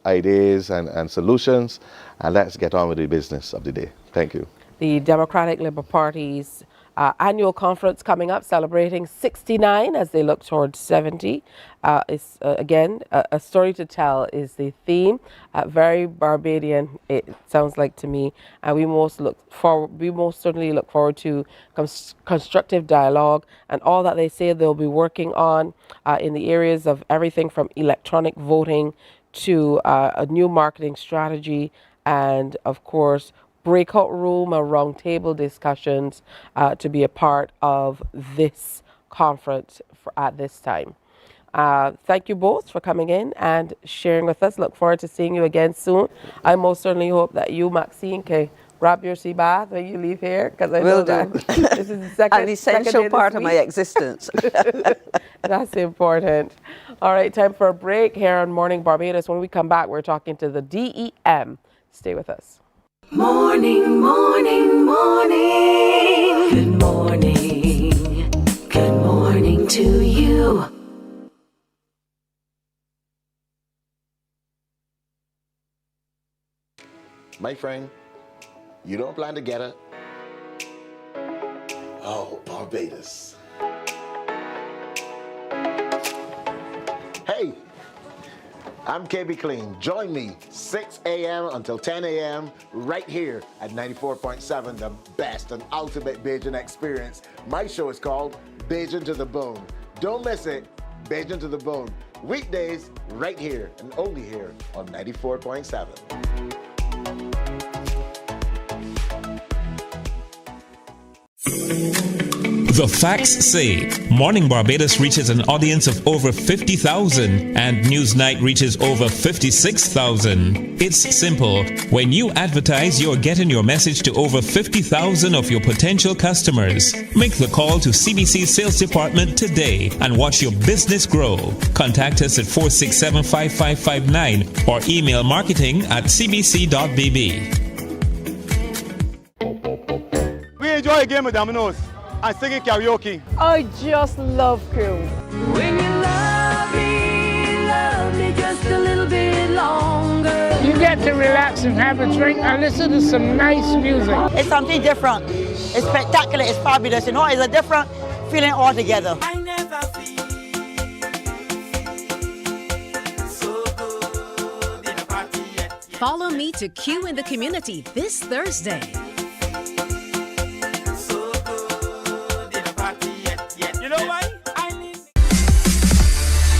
ideas and solutions, and let's get on with the business of the day. Thank you. The Democratic Labour Party's annual conference coming up, celebrating 69 as they look towards 70. It's again a story to tell is the theme. Very Barbadian, it sounds like to me. And we most certainly look forward to constructive dialogue and all that they say they'll be working on in the areas of everything from electronic voting to a new marketing strategy, and of course breakout room or round table discussions to be a part of this conference at this time. Thank you both for coming in and sharing with us. Look forward to seeing you again soon. I most certainly hope that you, Maxine, can grab your sea bath when you leave here, because I know that this is the second, an essential part of my existence. That's important. All right, time for a break here on Morning Barbados. When we come back, we're talking to the DEM. Stay with us. Morning, morning, morning. Good morning. Good morning to you. My friend, you don't plan to get it? Oh, Barbados. Hey, I'm KB Clean. Join me 6 a.m. until 10 a.m. right here at 94.7, the best and ultimate Bajan experience. My show is called Bajan to the Bone. Don't miss it, Bajan to the Bone. Weekdays right here and only here on 94.7. The facts say Morning Barbados reaches an audience of over 50,000 and Newsnight reaches over 56,000. It's simple. When you advertise, you're getting your message to over 50,000 of your potential customers. Make the call to CBC Sales Department today and watch your business grow. Contact us at 467-5559 or email marketing@cbc.bb. We enjoy a game of dominoes and singing karaoke. I just love crew. When you love me just a little bit longer. You get to relax and have a drink and listen to some nice music. It's something different. It's spectacular. It's fabulous. You know, it's a different feeling altogether. I never feel so good in a party yet. Follow me to Q in the Community this Thursday.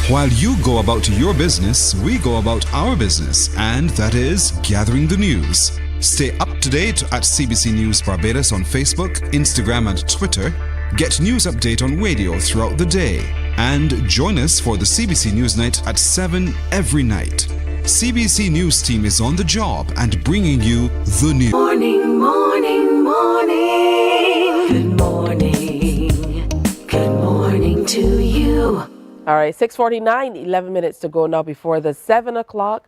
While you go about your business, we go about our business, and that is gathering the news. Stay up to date at CBC News Barbados on Facebook, Instagram, and Twitter. Get news update on radio throughout the day. And join us for the CBC News Night at 7 every night. CBC News team is on the job and bringing you the news. Morning, morning, morning. Good morning. Good morning to you. All right, 6:49, 11 minutes to go now before the 7 o'clock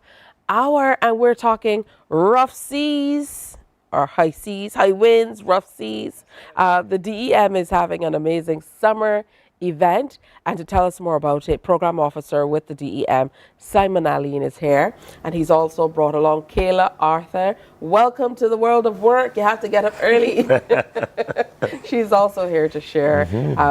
hour, and we're talking rough seas or high seas, high winds, rough seas. The DEM is having an amazing summer event, and to tell us more about it, Program Officer with the DEM, Simon Aline, is here, and he's also brought along Kayla Arthur. Welcome to the world of work. You have to get up early. She's also here to share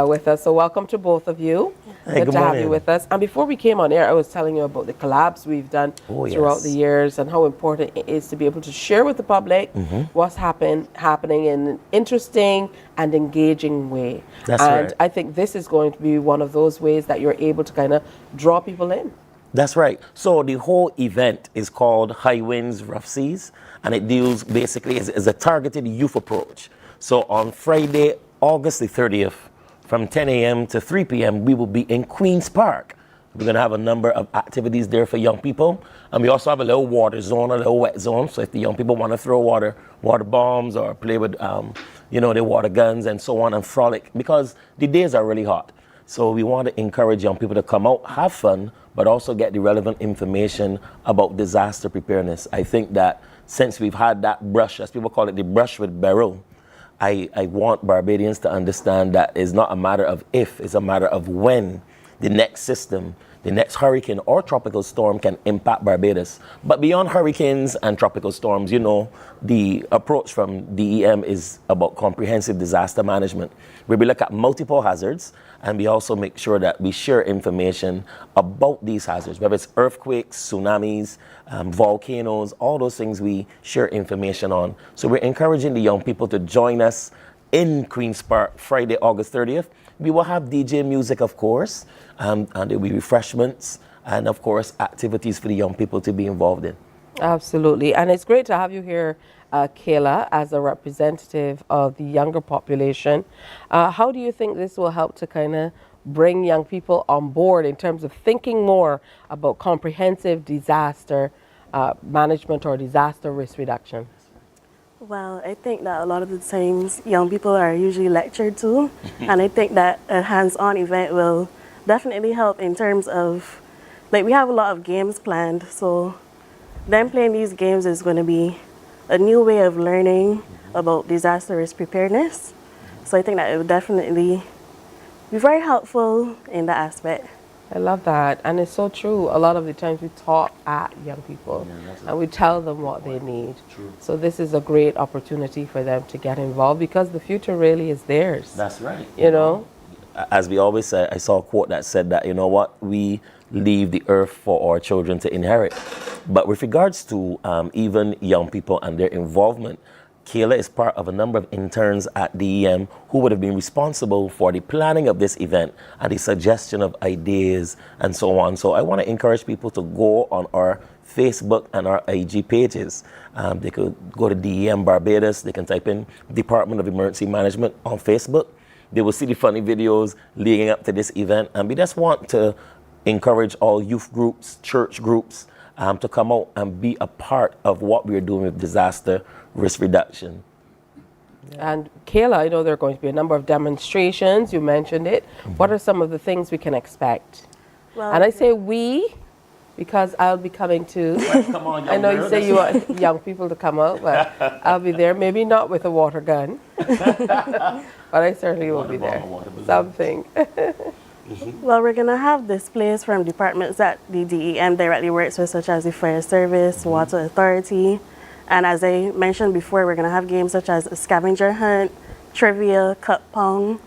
with us, so welcome to both of you. Hey, good to have you with us. And before we came on air, I was telling you about the collabs we've done throughout the years and how important it is to be able to share with the public what's happening in an interesting and engaging way. That's and right. I think this is going to be one of those ways that you're able to kind of draw people in. That's right. So the whole event is called High Winds, Rough Seas, and it deals basically as a targeted youth approach. So on Friday, August the 30th, from 10 a.m. to 3 p.m., we will be in Queen's Park. We're going to have a number of activities there for young people. And we also have a little water zone, a little wet zone. So if the young people want to throw water bombs or play with, their water guns and so on and frolic, because the days are really hot. So we want to encourage young people to come out, have fun, but also get the relevant information about disaster preparedness. I think that since we've had that brush, as people call it, the brush with Beryl, I want Barbadians to understand that it's not a matter of if, it's a matter of when the next system, the next hurricane or tropical storm can impact Barbados. But beyond hurricanes and tropical storms, the approach from DEM is about comprehensive disaster management, where we look at multiple hazards and we also make sure that we share information about these hazards, whether it's earthquakes, tsunamis, volcanoes, all those things we share information on. So we're encouraging the young people to join us in Queen's Park Friday, August 30th. We will have DJ music, of course, and there will be refreshments and, of course, activities for the young people to be involved in. Absolutely. And it's great to have you here, Kayla, as a representative of the younger population. How do you think this will help to kind of bring young people on board in terms of thinking more about comprehensive disaster management or disaster risk reduction? Well, I think that a lot of the times young people are usually lectured to, and I think that a hands-on event will definitely help in terms of, we have a lot of games planned, so them playing these games is going to be a new way of learning about disaster risk preparedness. So I think that it would definitely be very helpful in that aspect. I love that, and it's so true. A lot of the times we talk at young people and we tell them what they need. True. So this is a great opportunity for them to get involved because the future really is theirs. That's right. You know? As we always say, I saw a quote that said that, we leave the earth for our children to inherit. But with regards to even young people and their involvement, Kayla is part of a number of interns at DEM who would have been responsible for the planning of this event and the suggestion of ideas and so on. So I want to encourage people to go on our Facebook and our IG pages. They could go to DEM Barbados. They can type in Department of Emergency Management on Facebook. They will see the funny videos leading up to this event. And we just want to encourage all youth groups, church groups, to come out and be a part of what we're doing with disaster risk reduction. And Kayla, I know there are going to be a number of demonstrations. You mentioned it. What are some of the things we can expect? Well, and I say we because I'll be coming too. Come on, I know you say you want young people to come out, but I'll be there. Maybe not with a water gun, but I certainly will be there. Something. Well, we're going to have displays from departments that the DEM directly works with, such as the Fire Service, Water Authority. And as I mentioned before, we're going to have games such as a scavenger hunt, trivia, cup pong.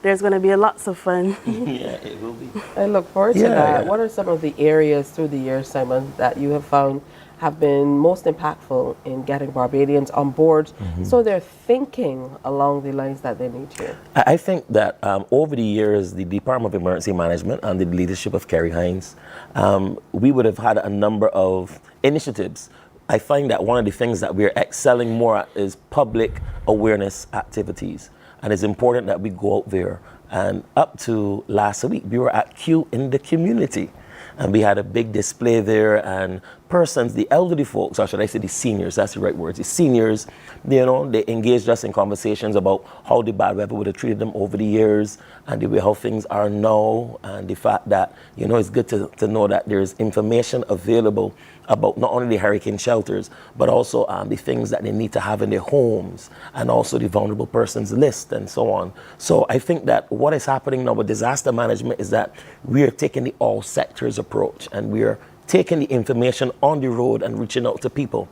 There's going to be lots of fun. Yeah, it will be. I look forward to that. What are some of the areas through the years, Simon, that you have found have been most impactful in getting Barbadians on board so they're thinking along the lines that they need to? I think that over the years, the Department of Emergency Management under the leadership of Teia Hind, we would have had a number of initiatives. I find that one of the things that we're excelling more at is public awareness activities. And it's important that we go out there. And up to last week, we were at Q in the community. And we had a big display there, and persons, the elderly folks, or should I say the seniors, that's the right word, the seniors, they engaged us in conversations about how the bad weather would have treated them over the years and the way how things are now, and the fact that, it's good to know that there's information available about not only the hurricane shelters, but also the things that they need to have in their homes, and also the vulnerable persons list and so on. So I think that what is happening now with disaster management is that we are taking the all sectors approach, and we are taking the information on the road and reaching out to people.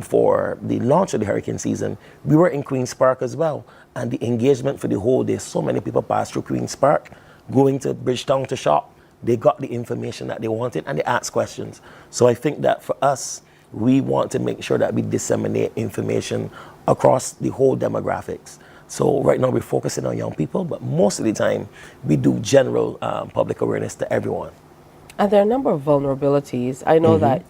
For the launch of the hurricane season, we were in Queen's Park as well, and the engagement for the whole day, so many people passed through Queen's Park, going to Bridgetown to shop. They got the information that they wanted and they asked questions. So I think that for us, we want to make sure that we disseminate information across the whole demographics. So right now we're focusing on young people, but most of the time we do general public awareness to everyone. And there are a number of vulnerabilities. I know that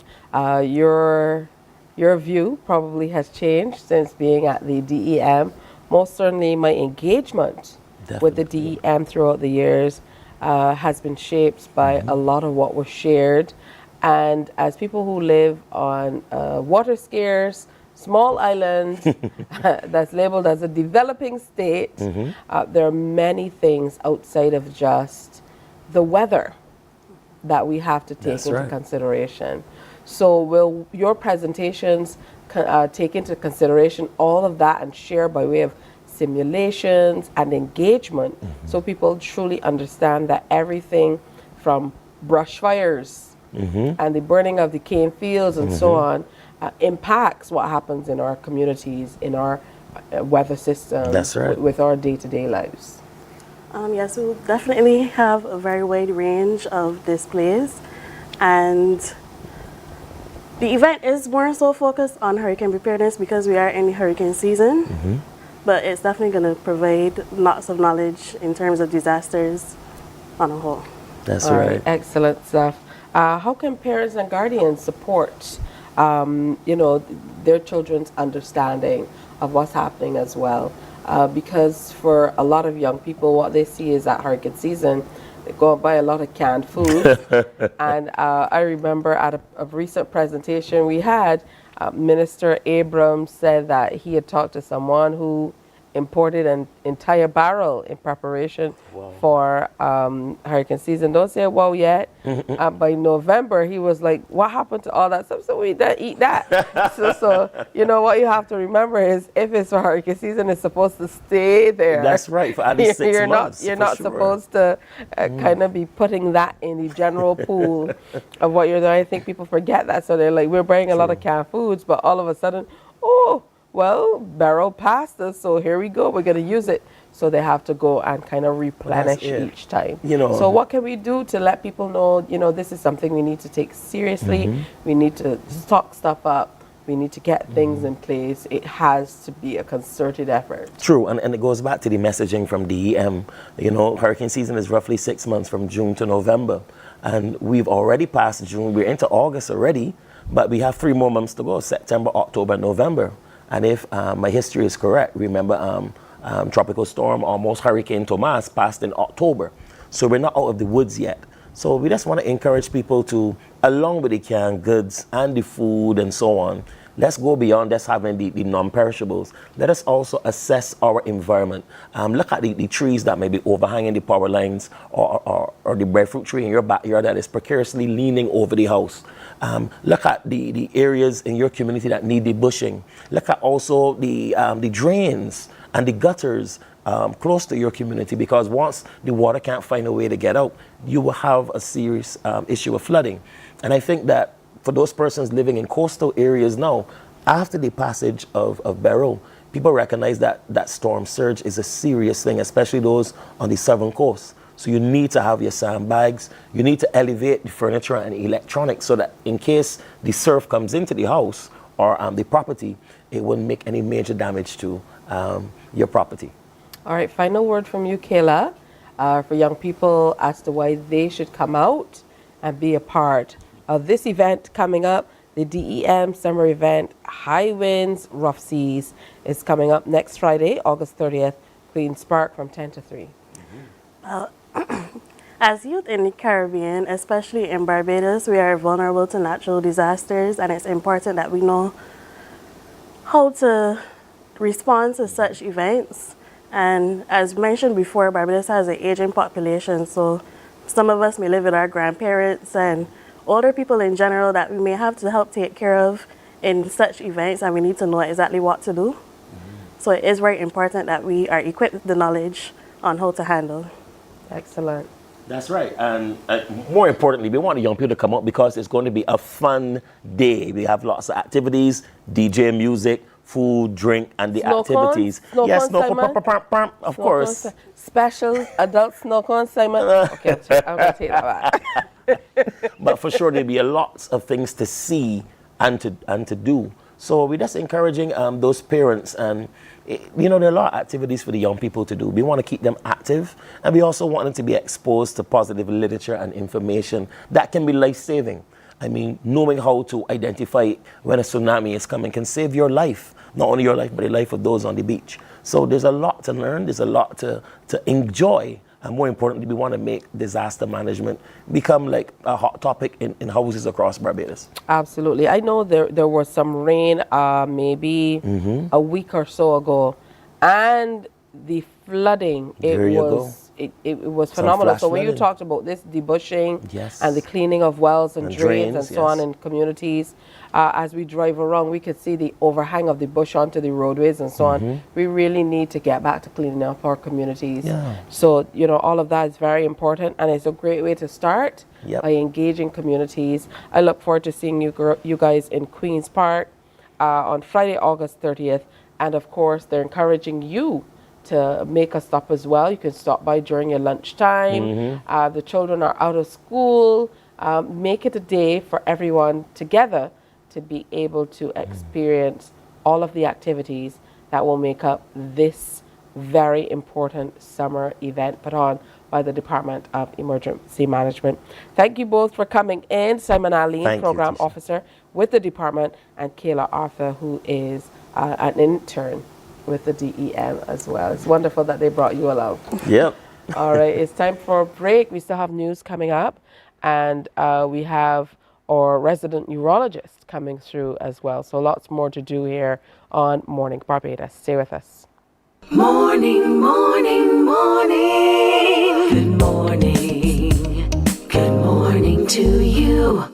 your view probably has changed since being at the DEM. Most certainly my engagement with the DEM throughout the years has been shaped by a lot of what was shared. And as people who live on water scarce, small island that's labeled as a developing state, there are many things outside of just the weather that we have to take into consideration. So will your presentations take into consideration all of that and share by way of simulations and engagement so people truly understand that everything from brush fires and the burning of the cane fields and so on impacts what happens in our communities, in our weather system, with our day-to-day lives? Yes, we'll definitely have a very wide range of displays, and the event is more so focused on hurricane preparedness because we are in the hurricane season, but it's definitely going to provide lots of knowledge in terms of disasters on a whole. That's All right. Excellent stuff. How can parents and guardians support, their children's understanding of what's happening as well? Because for a lot of young people, what they see is that hurricane season, they go and buy a lot of canned food. And I remember at a recent presentation we had, Minister Abrams said that he had talked to someone who imported an entire barrel in preparation for hurricane season. Don't say wow yet. By November, he was like, what happened to all that stuff? So we didn't eat that. so what you have to remember is if it's for hurricane season, it's supposed to stay there. That's right, for at least 6 months. You're not supposed to kind of be putting that in the general pool of what you're doing. I think people forget that. So they're like, we're buying a lot of canned foods, but all of a sudden, well, barrel passed us, so here we go. We're going to use it. So they have to go and kind of replenish each time. So what can we do to let people know, this is something we need to take seriously. We need to stock stuff up. We need to get things in place. It has to be a concerted effort. True, and it goes back to the messaging from DEM. Hurricane season is roughly 6 months from June to November. And we've already passed June. We're into August already, but we have 3 more months to go, September, October, November. And if my history is correct, remember Tropical Storm, almost Hurricane Tomas, passed in October. So we're not out of the woods yet. So we just want to encourage people to, along with the canned goods and the food and so on, let's go beyond just having the non-perishables. Let us also assess our environment. Look at the trees that may be overhanging the power lines or the breadfruit tree in your backyard that is precariously leaning over the house. Look at the areas in your community that need the bushing. Look at also the drains and the gutters close to your community, because once the water can't find a way to get out, you will have a serious issue of flooding. And I think that for those persons living in coastal areas now, after the passage of Beryl, people recognize that storm surge is a serious thing, especially those on the southern coast. So you need to have your sandbags. You need to elevate the furniture and electronics so that in case the surf comes into the house or the property, it wouldn't make any major damage to your property. All right, final word from you, Kayla, for young people as to why they should come out and be a part of this event coming up. The DEM summer event, High Winds, Rough Seas, is coming up next Friday, August 30th, Queen's Park from 10 to 3. As youth in the Caribbean, especially in Barbados, we are vulnerable to natural disasters, and it's important that we know how to respond to such events. And as mentioned before, Barbados has an aging population, so some of us may live with our grandparents and older people in general that we may have to help take care of in such events, and we need to know exactly what to do. So it is very important that we are equipped with the knowledge on how to handle. Excellent. That's right. And more importantly, we want the young people to come out because it's going to be a fun day. We have lots of activities, DJ music, food, drink, and the activities. Yes, of course. Special adult snow cone, Simon. Okay, I'm going to take that back. But for sure, there'll be a lot of things to see and to do. So we're just encouraging those parents, and you know, there are a lot of activities for the young people to do. We want to keep them active, and we also want them to be exposed to positive literature and information that can be life-saving. I mean, knowing how to identify when a tsunami is coming can save your life, not only your life, but the life of those on the beach. So there's a lot to learn, there's a lot to enjoy, and more importantly, we want to make disaster management become like a hot topic in houses across Barbados. Absolutely. I know there was some rain maybe a week or so ago, and the flooding, it was phenomenal. So when you talked about this debushing and the cleaning of wells and drains and so on in communities, as we drive around, we could see the overhang of the bush onto the roadways and so on. We really need to get back to cleaning up our communities. So, you know, all of that is very important, and it's a great way to start by engaging communities. I look forward to seeing you guys in Queen's Park on Friday, August 30th. And of course, they're encouraging you to make a stop as well. You can stop by during your lunchtime. The children are out of school. Make it a day for everyone together to be able to experience all of the activities that will make up this very important summer event put on by the Department of Emergency Management. Thank you both for coming in. Simon Aline, Program Officer with the department, and Kayla Arthur, who is an intern with the DEM as well. It's wonderful that they brought you along. Yep. All right, it's time for a break. We still have news coming up, and we have our resident urologist coming through as well. So lots more to do here on Morning Barbados. Stay with us. Morning, morning, morning. Good morning. Good morning to you.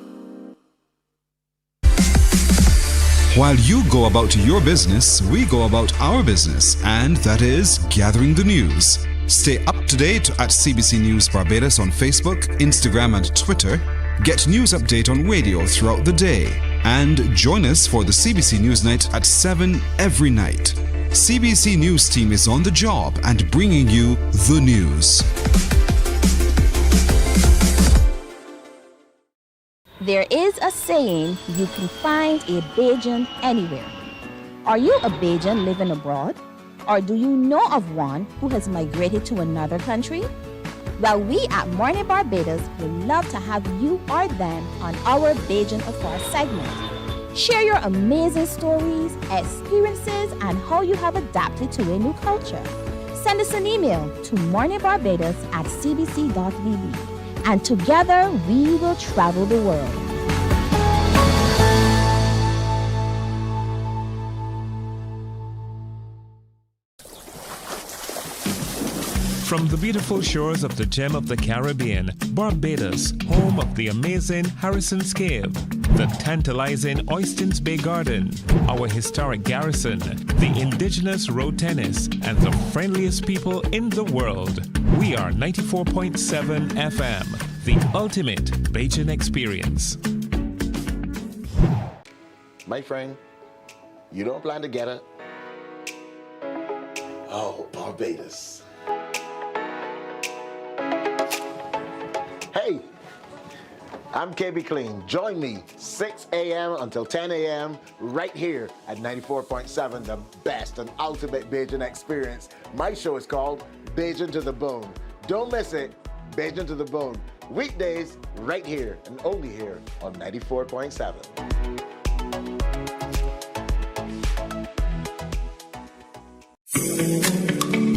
While you go about your business, we go about our business, and that is gathering the news. Stay up to date at CBC News Barbados on Facebook, Instagram, and Twitter. Get news update on radio throughout the day. And join us for the CBC News Night at 7 every night. CBC News team is on the job and bringing you the news. There is a saying, you can find a Bajan anywhere. Are you a Bajan living abroad? Or do you know of one who has migrated to another country? Well, we at Mornin Barbados would love to have you or them on our Bajan Afar segment. Share your amazing stories, experiences, and how you have adapted to a new culture. Send us an email to morninbarbados@cbc.vb. And together we will travel the world. From the beautiful shores of the gem of the Caribbean, Barbados, home of the amazing Harrison's Cave, the tantalizing Oystins Bay Garden, our historic garrison, the indigenous road tennis, and the friendliest people in the world. We are 94.7 FM, the ultimate Bajan experience. My friend, you don't plan to get it? Oh, Barbados. Hey, I'm KB Clean. Join me 6 a.m. until 10 a.m. right here at 94.7, the best and ultimate Bajan experience. My show is called Bajan to the Bone. Don't miss it, Bajan to the Bone. Weekdays right here and only here on 94.7.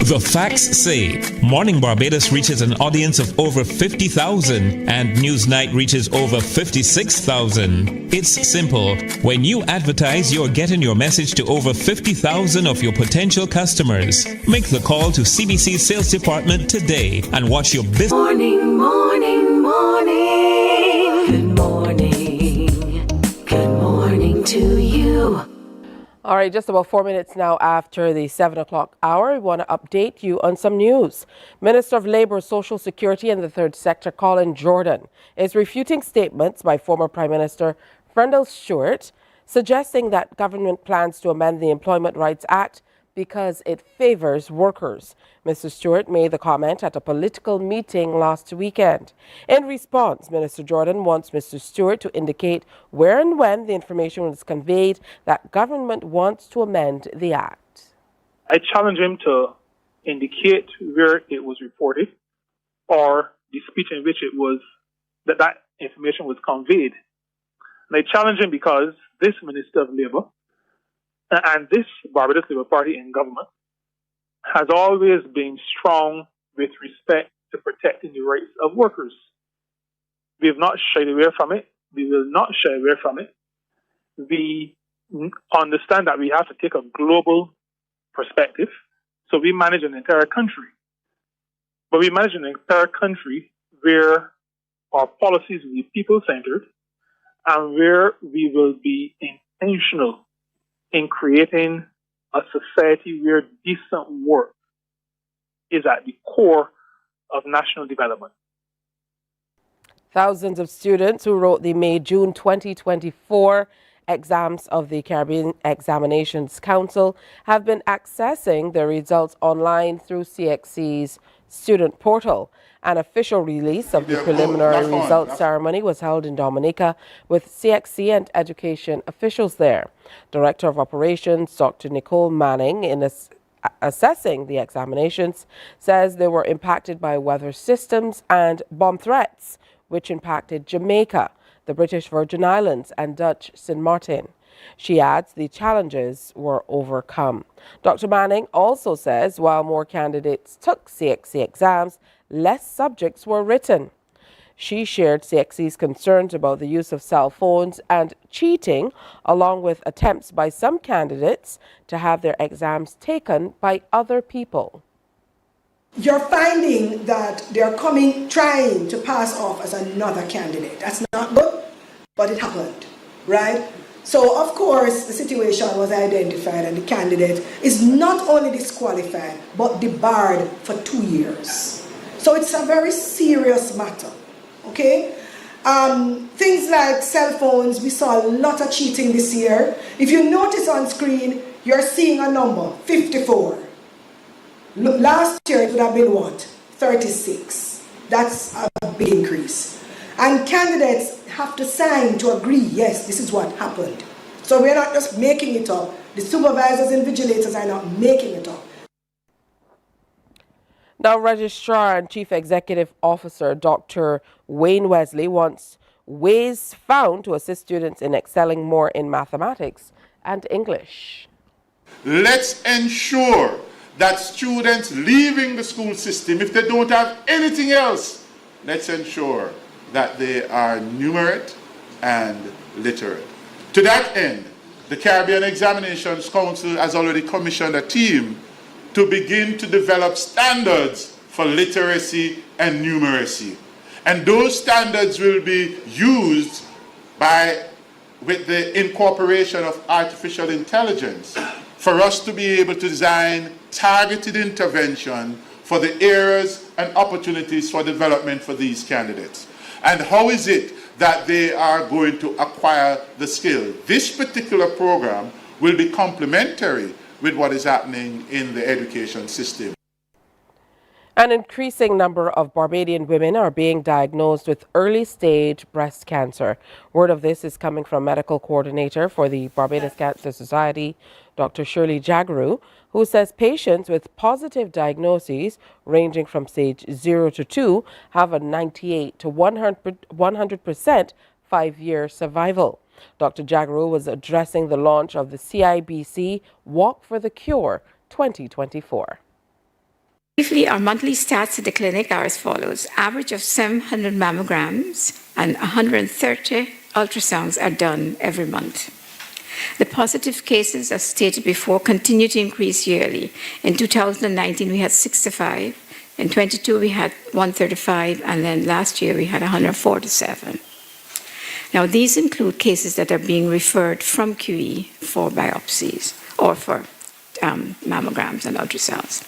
The facts say Morning Barbados reaches an audience of over 50,000 and Newsnight reaches over 56,000. It's simple. When you advertise, you're getting your message to over 50,000 of your potential customers. Make the call to CBC Sales Department today and watch your business. Morning, morning, morning. Good morning. Good morning to you. All right, just about 4 minutes now after the 7 o'clock hour, we want to update you on some news. Minister of Labour, Social Security and the Third Sector, Colin Jordan, is refuting statements by former Prime Minister Frendel Stewart, suggesting that government plans to amend the Employment Rights Act because it favors workers. Mr. Stewart made the comment at a political meeting last weekend. In response, Minister Jordan wants Mr. Stewart to indicate where and when the information was conveyed that government wants to amend the Act. I challenge him to indicate where it was reported or the speech in which it was that information was conveyed. And I challenge him because this Minister of Labour and this Barbados Labour Party in government has always been strong with respect to protecting the rights of workers. We have not shied away from it. We will not shy away from it. We understand that we have to take a global perspective. So we manage an entire country. But we manage an entire country where our policies will be people-centered and where we will be intentional in creating a society where decent work is at the core of national development. Thousands of students who wrote the May-June 2024 exams of the Caribbean Examinations Council have been accessing their results online through CXC's student portal. An official release of the preliminary results ceremony was held in Dominica with CXC and education officials there. Director of Operations, Dr. Nicole Manning, in assessing the examinations, says they were impacted by weather systems and bomb threats, which impacted Jamaica, the British Virgin Islands, and Dutch St. Martin. She adds the challenges were overcome. Dr. Manning also says while more candidates took CXC exams, less subjects were written. She shared CXC's concerns about the use of cell phones and cheating, along with attempts by some candidates to have their exams taken by other people. You're finding that they're trying to pass off as another candidate. That's not good, but it happened, right? So, of course, the situation was identified and the candidate is not only disqualified, but debarred for 2 years. So it's a very serious matter, okay? Things like cell phones, we saw a lot of cheating this year. If you notice on screen, you're seeing a number, 54. Last year it would have been what? 36. That's a big increase. And candidates have to sign to agree, yes, this is what happened. So we're not just making it up. The supervisors and vigilators are not making it up. Now, Registrar and Chief Executive Officer Dr. Wayne Wesley wants ways found to assist students in excelling more in mathematics and English. Let's ensure that students leaving the school system, if they don't have anything else, let's ensure that they are numerate and literate. To that end, the Caribbean Examinations Council has already commissioned a team to begin to develop standards for literacy and numeracy. And those standards will be used with the incorporation of artificial intelligence for us to be able to design targeted intervention for the areas and opportunities for development for these candidates. And how is it that they are going to acquire the skill? This particular program will be complementary with what is happening in the education system. An increasing number of Barbadian women are being diagnosed with early-stage breast cancer. Word of this is coming from Medical Coordinator for the Barbados Cancer Society, Dr. Shirley Jagaru, who says patients with positive diagnoses ranging from stage 0 to 2 have a 98 to 100% 5-year survival. Dr. Jagaru was addressing the launch of the CIBC Walk for the Cure 2024. Briefly, our monthly stats at the clinic are as follows. Average of 700 mammograms and 130 ultrasounds are done every month. The positive cases, as stated before, continue to increase yearly. In 2019, we had 65. In 22, we had 135. And then last year, we had 147. Now, these include cases that are being referred from QE for biopsies or for mammograms and ultrasounds.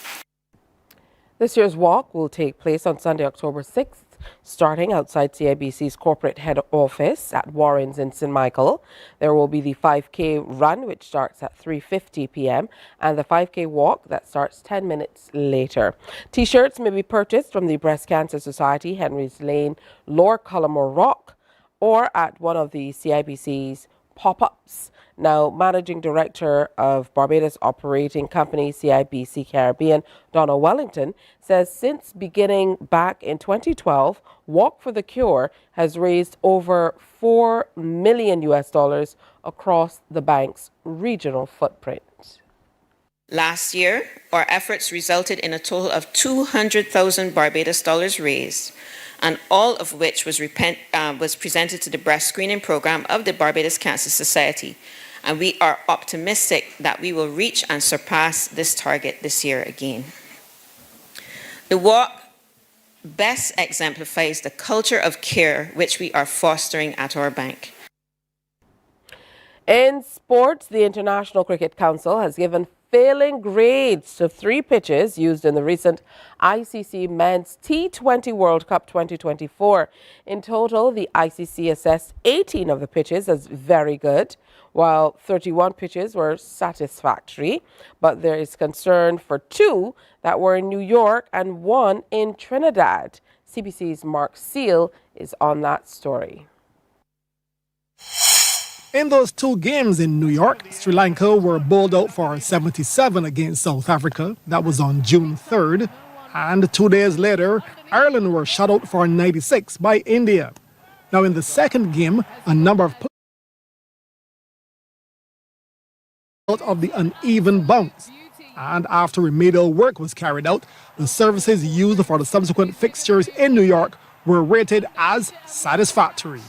This year's walk will take place on Sunday, October 6th starting outside CIBC's corporate head office at Warren's in St. Michael. There will be the 5K run, which starts at 3:50 p.m., and the 5K walk that starts 10 minutes later. T-shirts may be purchased from the Breast Cancer Society, Henry's Lane, Lower Cullimore Rock, or at one of the CIBC's pop-ups. Now, Managing Director of Barbados Operating Company CIBC Caribbean, Donna Wellington, says since beginning back in 2012, Walk for the Cure has raised over $4 million across the bank's regional footprint. Last year, our efforts resulted in a total of 200,000 Barbados dollars raised, and all of which was presented to the breast screening program of the Barbados Cancer Society. And we are optimistic that we will reach and surpass this target this year again. The walk best exemplifies the culture of care which we are fostering at our bank. In sports, the International Cricket Council has given failing grades to 3 pitches used in the recent ICC Men's T20 World Cup 2024. In total, the ICC assessed 18 of the pitches as very good, while 31 pitches were satisfactory. But there is concern for 2 that were in New York and 1 in Trinidad. CBC's Mark Seal is on that story. In those 2 games in New York, Sri Lanka were bowled out for 77 against South Africa. That was on June 3rd. And 2 days later, Ireland were shut out for 96 by India. Now, in the second game, a number of out of the uneven bounce. And after remedial work was carried out, the services used for the subsequent fixtures in New York were rated as satisfactory.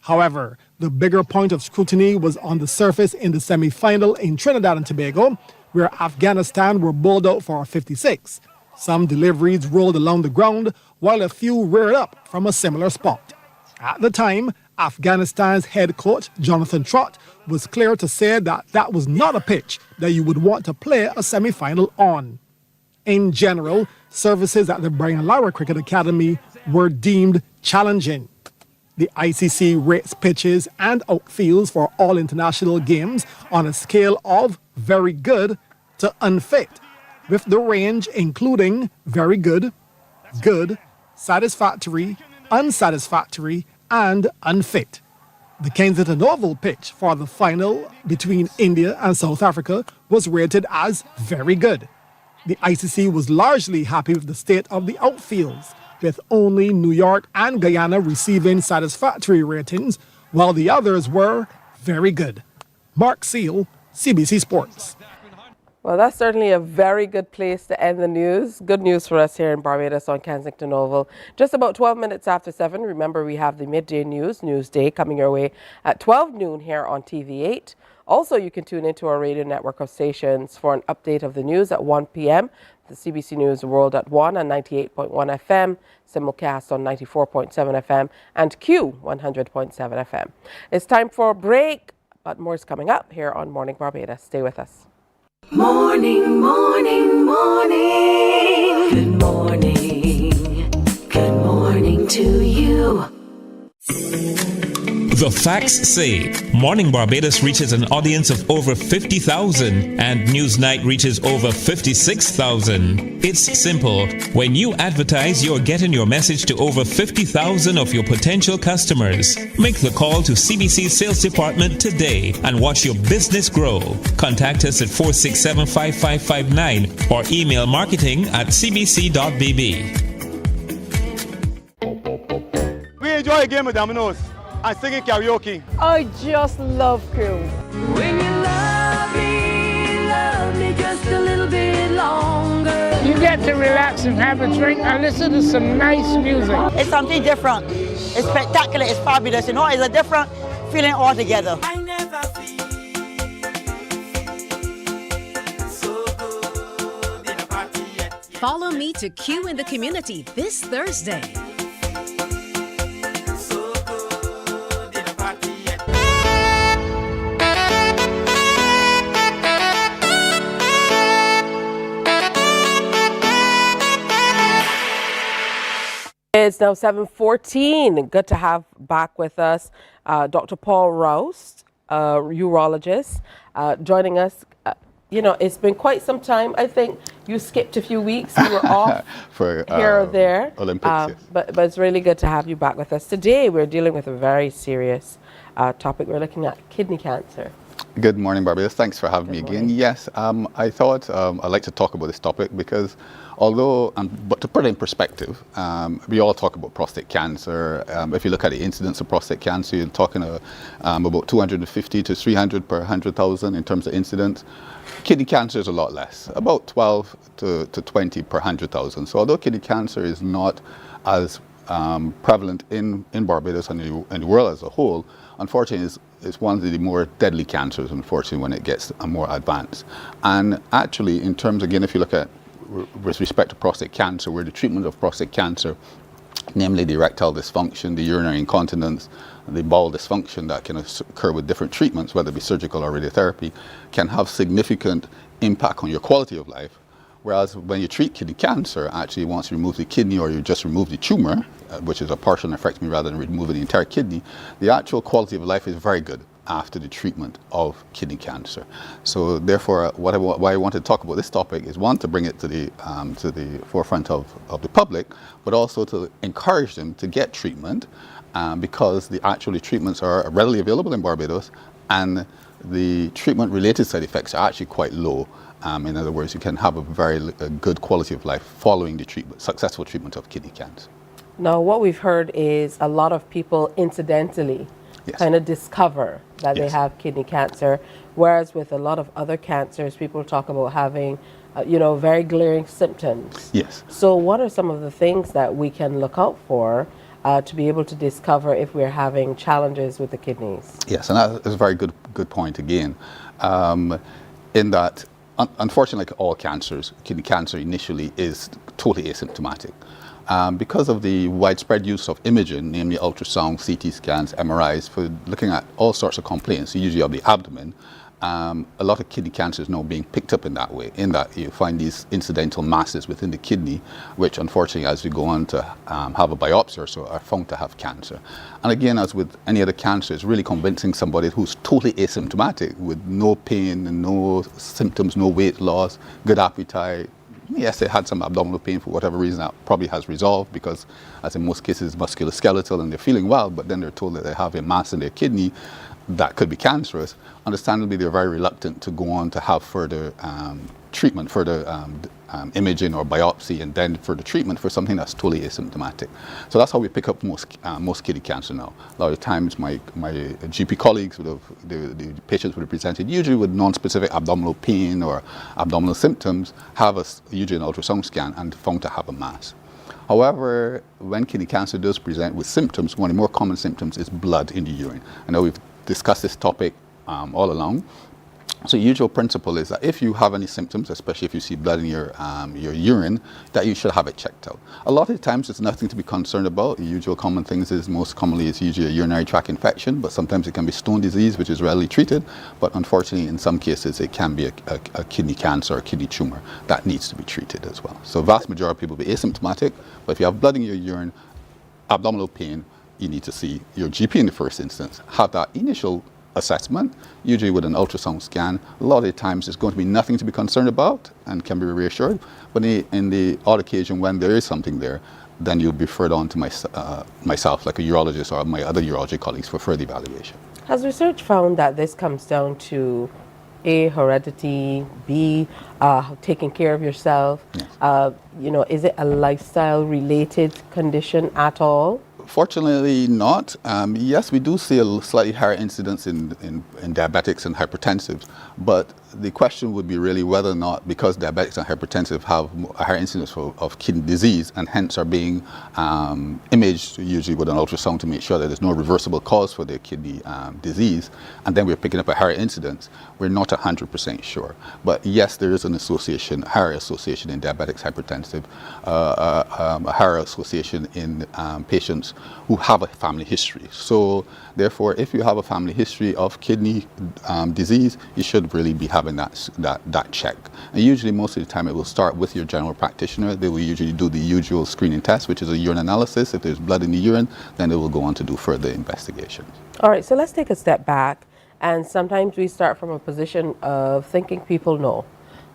However, the bigger point of scrutiny was on the surface in the semi-final in Trinidad and Tobago, where Afghanistan were bowled out for 56. Some deliveries rolled along the ground, while a few reared up from a similar spot. At the time, Afghanistan's head coach, Jonathan Trott, was clear to say that that was not a pitch that you would want to play a semi-final on. In general, services at the Brian Lara Cricket Academy were deemed challenging. The ICC rates pitches and outfields for all international games on a scale of very good to unfit, with the range including very good, good, satisfactory, unsatisfactory, and unfit. The Kensington Oval pitch for the final between India and South Africa was rated as very good. The ICC was largely happy with the state of the outfields, with only New York and Guyana receiving satisfactory ratings, while the others were very good. Mark Seal, CBC Sports. Well, that's certainly a very good place to end the news. Good news for us here in Barbados on Kensington Oval. Just about 12 minutes after 7, remember we have the midday news, Newsday, coming your way at 12 noon here on TV8. Also, you can tune into our radio network of stations for an update of the news at 1 p.m., the CBC News World at 1 on 98.1 FM, simulcast on 94.7 FM, and Q 100.7 FM. It's time for a break, but more is coming up here on Morning Barbados. Stay with us. Morning, morning, morning. Good morning. Good morning to you. The facts say Morning Barbados reaches an audience of over 50,000 and Newsnight reaches over 56,000. It's simple. When you advertise, you're getting your message to over 50,000 of your potential customers. Make the call to CBC Sales Department today and watch your business grow. Contact us at 467-5559 or email marketing@cbc.bb. We enjoy a game with dominoes and singing karaoke. I just love crew. When you love me just a little bit longer. You get to relax and have a drink and listen to some nice music. It's something different. It's spectacular. It's fabulous. You know, it's a different feeling altogether. I never feel so good in a party yet. Follow me to Q in the Community this Thursday. is now 7:14. Good to have back with us Dr. Paul Roust, urologist, joining us. It's been quite some time. I think you skipped a few weeks. You were off for here or there. Olympics, yes. But it's really good to have you back with us. Today, we're dealing with a very serious topic. We're looking at kidney cancer. Good morning, Barbados. Thanks for having me again. Yes, I thought I'd like to talk about this topic because but to put it in perspective, we all talk about prostate cancer. If you look at the incidence of prostate cancer, you're talking about 250 to 300 per 100,000 in terms of incidence. Kidney cancer is a lot less, about 12 to 20 per 100,000. So although kidney cancer is not as prevalent in Barbados and the world as a whole, unfortunately it's one of the more deadly cancers, unfortunately, when it gets more advanced. And actually, in terms, again, if you look at with respect to prostate cancer, where the treatment of prostate cancer, namely the erectile dysfunction, the urinary incontinence, the bowel dysfunction that can occur with different treatments, whether it be surgical or radiotherapy, can have significant impact on your quality of life. Whereas when you treat kidney cancer, actually once you remove the kidney or you just remove the tumor, which is a partial nephrectomy rather than removing the entire kidney, the actual quality of life is very good after the treatment of kidney cancer. So therefore, why I want to talk about this topic is, one, to bring it to the forefront of the public, but also to encourage them to get treatment because the treatments are readily available in Barbados and the treatment-related side effects are actually quite low. In other words, you can have a very good quality of life following the successful treatment of kidney cancer. Now, what we've heard is a lot of people incidentally kind of discover that they have kidney cancer, whereas with a lot of other cancers, people talk about having, very glaring symptoms. Yes. So what are some of the things that we can look out for to be able to discover if we're having challenges with the kidneys? Yes, and that is a very good point again, in that, unfortunately, like all cancers, kidney cancer initially is totally asymptomatic. Because of the widespread use of imaging, namely ultrasound, CT scans, MRIs, for looking at all sorts of complaints, usually of the abdomen, a lot of kidney cancer is now being picked up in that way, in that you find these incidental masses within the kidney, which unfortunately, as we go on to have a biopsy or so, are found to have cancer. And again, as with any other cancer, it's really convincing somebody who's totally asymptomatic, with no pain and no symptoms, no weight loss, good appetite. Yes, they had some abdominal pain for whatever reason that probably has resolved because, as in most cases, musculoskeletal and they're feeling well, but then they're told that they have a mass in their kidney that could be cancerous. Understandably, they're very reluctant to go on to have further treatment, further imaging or biopsy, and then further treatment for something that's totally asymptomatic. So that's how we pick up most kidney cancer now. A lot of times, my GP colleagues the patients would have presented usually with non-specific abdominal pain or abdominal symptoms, have usually an ultrasound scan and found to have a mass. However, when kidney cancer does present with symptoms, one of the more common symptoms is blood in the urine. I know we've discussed this topic all along. So the usual principle is that if you have any symptoms, especially if you see blood in your urine, that you should have it checked out. A lot of the times it's nothing to be concerned about. The usual common things is, most commonly, it's usually a urinary tract infection, but sometimes it can be stone disease, which is readily treated. But unfortunately, in some cases, it can be a kidney cancer or kidney tumor that needs to be treated as well. So vast majority of people will be asymptomatic, but if you have blood in your urine, abdominal pain, you need to see your GP in the first instance, have that initial assessment, usually with an ultrasound scan. A lot of the times it's going to be nothing to be concerned about and can be reassured, but in the odd occasion when there is something there, then you'll be referred on to myself, like a urologist or my other urology colleagues, for further evaluation. Has research found that this comes down to A, heredity, B, taking care of yourself? Yes. Is it a lifestyle related condition at all? Fortunately not. Yes, we do see a slightly higher incidence in diabetics and hypertensives, but the question would be really whether or not, because diabetics and hypertensive have a higher incidence of kidney disease and hence are being imaged usually with an ultrasound to make sure that there's no reversible cause for their kidney disease, and then we're picking up a higher incidence, we're not 100% sure. But yes, there is an association, higher association in diabetics, hypertensive, a higher association in patients who have a family history. So therefore, if you have a family history of kidney disease, you should really be having having that check. And usually most of the time it will start with your general practitioner. They will usually do the usual screening test, which is a urine analysis. If there's blood in the urine, then they will go on to do further investigations. All right, so let's take a step back. And sometimes we start from a position of thinking people know.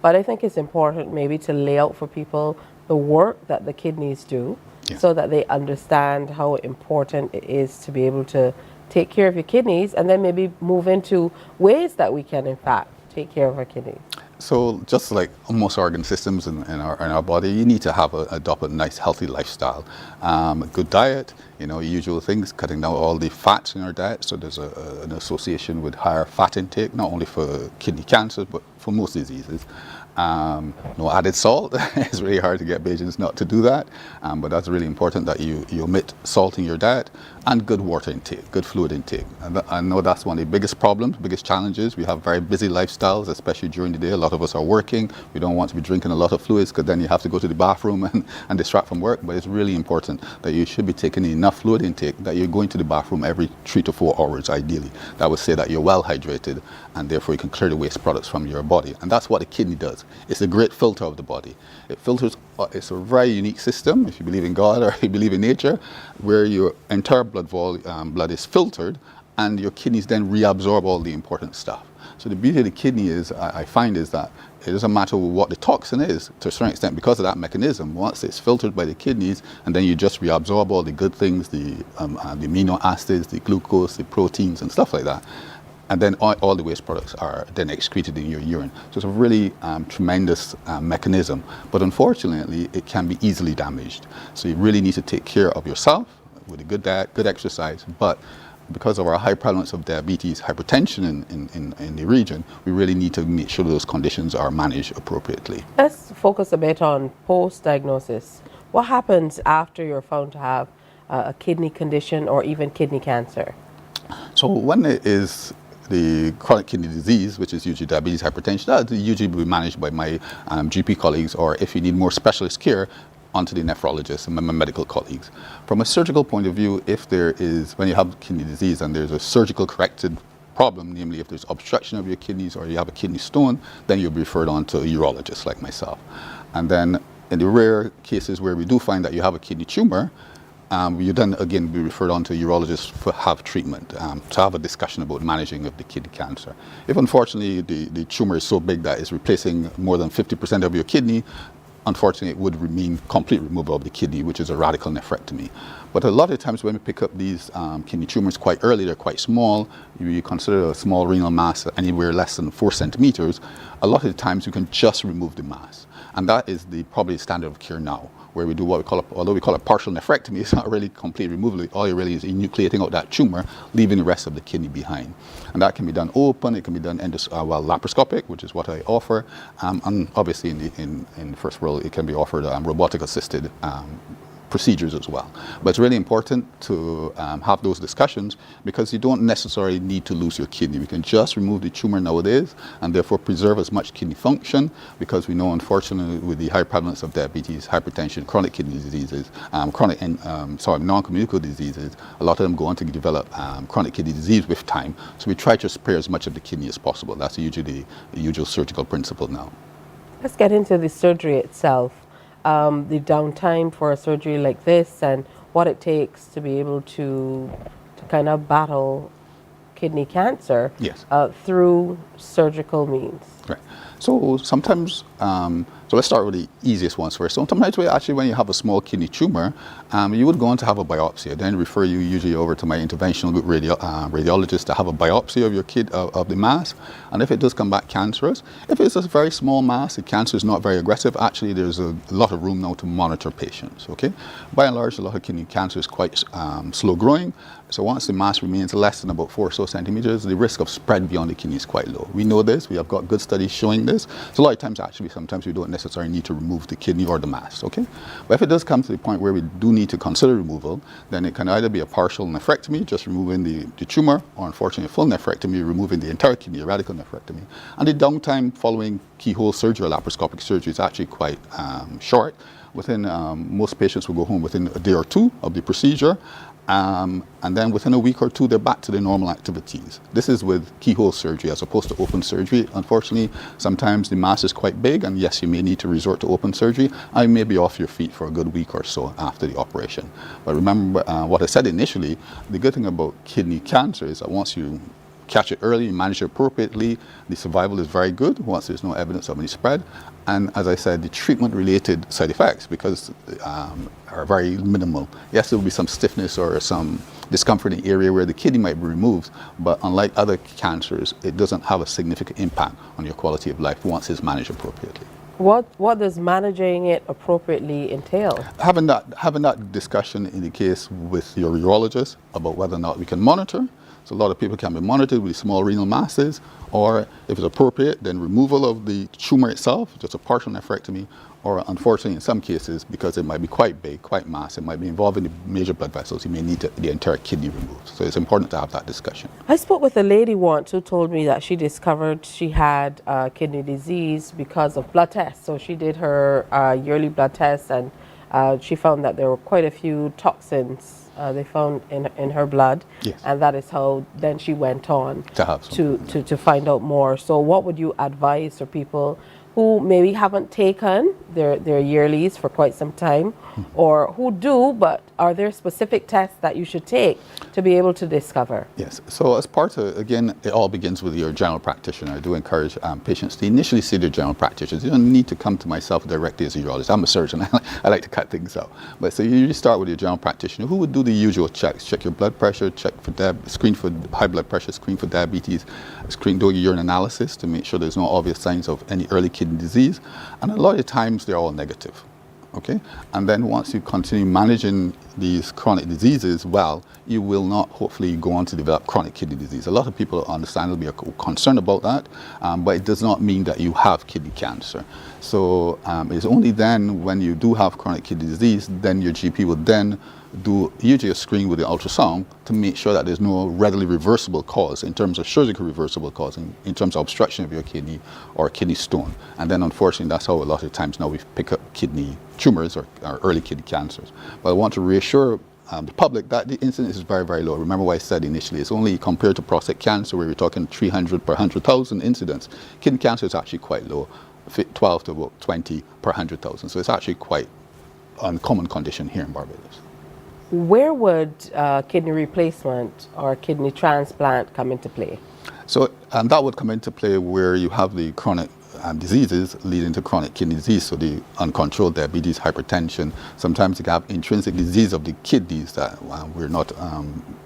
But I think it's important maybe to lay out for people the work that the kidneys do, so that they understand how important it is to be able to take care of your kidneys, and then maybe move into ways that we can in fact take care of our kidneys. So just like most organ systems in our body, you need to have adopt a nice healthy lifestyle. A good diet, usual things, cutting down all the fats in our diet. So there's an association with higher fat intake, not only for kidney cancer, but for most diseases. No added salt. It's really hard to get Bajans not to do that, but that's really important that you omit salt in your diet, and good water intake, good fluid intake. And I know that's one of the biggest problems, biggest challenges. We have very busy lifestyles, especially during the day. A lot of us are working. We don't want to be drinking a lot of fluids because then you have to go to the bathroom and distract from work. But it's really important that you should be taking enough fluid intake, that you're going to the bathroom every 3 to 4 hours ideally. That would say that you're well hydrated, and therefore you can clear the waste products from your body. And that's what the kidney does. It's a great filter of the body. It filters, it's a very unique system, if you believe in God or you believe in nature, where your entire blood is filtered, and your kidneys then reabsorb all the important stuff. So the beauty of the kidney is, I find, is that it doesn't matter what the toxin is, to a certain extent, because of that mechanism. Once it's filtered by the kidneys, and then you just reabsorb all the good things, the amino acids, the glucose, the proteins, and stuff like that. And then all the waste products are then excreted in your urine. So it's a really tremendous mechanism. But unfortunately, it can be easily damaged. So you really need to take care of yourself with a good diet, good exercise. But because of our high prevalence of diabetes, hypertension in the region, we really need to make sure those conditions are managed appropriately. Let's focus a bit on post-diagnosis. What happens after you're found to have a kidney condition or even kidney cancer? So when it is the chronic kidney disease, which is usually diabetes, hypertension, that usually will be managed by my GP colleagues, or if you need more specialist care, onto the nephrologist and my medical colleagues. From a surgical point of view, when you have kidney disease and there's a surgical corrected problem, namely if there's obstruction of your kidneys or you have a kidney stone, then you'll be referred on to a urologist like myself. And then in the rare cases where we do find that you have a kidney tumor, you then again be referred on to a urologist for have treatment, to have a discussion about managing of the kidney cancer. If unfortunately the tumor is so big that it's replacing more than 50% of your kidney, unfortunately it would mean complete removal of the kidney, which is a radical nephrectomy. But a lot of times when we pick up these kidney tumors quite early, they're quite small, you consider a small renal mass anywhere less than 4 centimeters, a lot of the times you can just remove the mass. And that is probably standard of care now, where we do what we call, although we call it partial nephrectomy, it's not really complete removal. All you really is enucleating out that tumor, leaving the rest of the kidney behind. And that can be done open, it can be done laparoscopic, which is what I offer, and obviously in the first world it can be offered robotic assisted procedures as well. But it's really important to have those discussions, because you don't necessarily need to lose your kidney. We can just remove the tumor nowadays and therefore preserve as much kidney function, because we know unfortunately with the high prevalence of diabetes, hypertension, chronic kidney diseases, non-communicable diseases, a lot of them go on to develop chronic kidney disease with time. So we try to spare as much of the kidney as possible. That's usually the usual surgical principle now. Let's get into the surgery itself. The downtime for a surgery like this, and what it takes to be able to kind of battle kidney cancer through surgical means. Right. So sometimes, so let's start with the easiest ones first. So sometimes actually when you have a small kidney tumor, you would go on to have a biopsy. I then refer you usually over to my interventional radiologist to have a biopsy of your of the mass. And if it does come back cancerous, if it's a very small mass, the cancer is not very aggressive, actually there's a lot of room now to monitor patients, okay? By and large, a lot of kidney cancer is quite slow growing. So once the mass remains less than about 4 or so centimeters, the risk of spread beyond the kidney is quite low. We know this, we have got good studies showing this. So a lot of times actually, sometimes we don't necessarily need to remove the kidney or the mass, okay? But if it does come to the point where we do need to consider removal, then it can either be a partial nephrectomy, just removing the tumor, or unfortunately a full nephrectomy, removing the entire kidney, a radical nephrectomy. And the downtime following keyhole surgery or laparoscopic surgery is actually quite short. Most patients will go home within a day or two of the procedure. And then within a week or two, they're back to their normal activities. This is with keyhole surgery as opposed to open surgery. Unfortunately, sometimes the mass is quite big, and yes, you may need to resort to open surgery. I may be off your feet for a good week or so after the operation. But remember what I said initially, the good thing about kidney cancer is that once you catch it early, you manage it appropriately, the survival is very good once there's no evidence of any spread. And as I said, the treatment-related side effects, because are very minimal. Yes, there will be some stiffness or some discomfort in the area where the kidney might be removed, but unlike other cancers, it doesn't have a significant impact on your quality of life once it's managed appropriately. What does managing it appropriately entail? Having that discussion in the case with your urologist about whether or not we can monitor. So a lot of people can be monitored with small renal masses, or if it's appropriate, then removal of the tumor itself, just a partial nephrectomy, or unfortunately in some cases, because it might be quite big, quite massive, it might be involving the major blood vessels, you may need the entire kidney removed. So it's important to have that discussion. I spoke with a lady once who told me that she discovered she had kidney disease because of blood tests. So she did her yearly blood tests, and she found that there were quite a few toxins they found in her blood, yes. And that is how then she went on to find out more. So what would you advise for people who maybe haven't taken their yearlies for quite some time, or who do, but are there specific tests that you should take to be able to discover? Yes, so as part of, again, it all begins with your general practitioner. I do encourage patients to initially see their general practitioners. You don't need to come to myself directly as a urologist. I'm a surgeon, I like to cut things out. But so you usually start with your general practitioner, who would do the usual checks, check your blood pressure, check for screen for high blood pressure, screen for diabetes, do your urine analysis to make sure there's no obvious signs of any early kidney disease. And a lot of times they're all negative. Okay, and then once you continue managing these chronic diseases well, you will not hopefully go on to develop chronic kidney disease. A lot of people understandably are concerned about that, but it does not mean that you have kidney cancer. So it's only then when you do have chronic kidney disease, then your GP will then do usually a screen with the ultrasound to make sure that there's no readily reversible cause in terms of surgical reversible cause, in terms of obstruction of your kidney or kidney stone. And then unfortunately that's how a lot of times now we pick up kidney tumors or early kidney cancers. But I want to reassure the public that the incidence is very, very low. Remember what I said initially, it's only compared to prostate cancer where we're talking 300 per 100,000 incidents. Kidney cancer is actually quite low, 12 to about 20 per 100,000. So it's actually quite a uncommon condition here in Barbados. Where would kidney replacement or kidney transplant come into play? So that would come into play where you have the chronic diseases leading to chronic kidney disease, so the uncontrolled diabetes, hypertension. Sometimes you have intrinsic disease of the kidneys that we're not,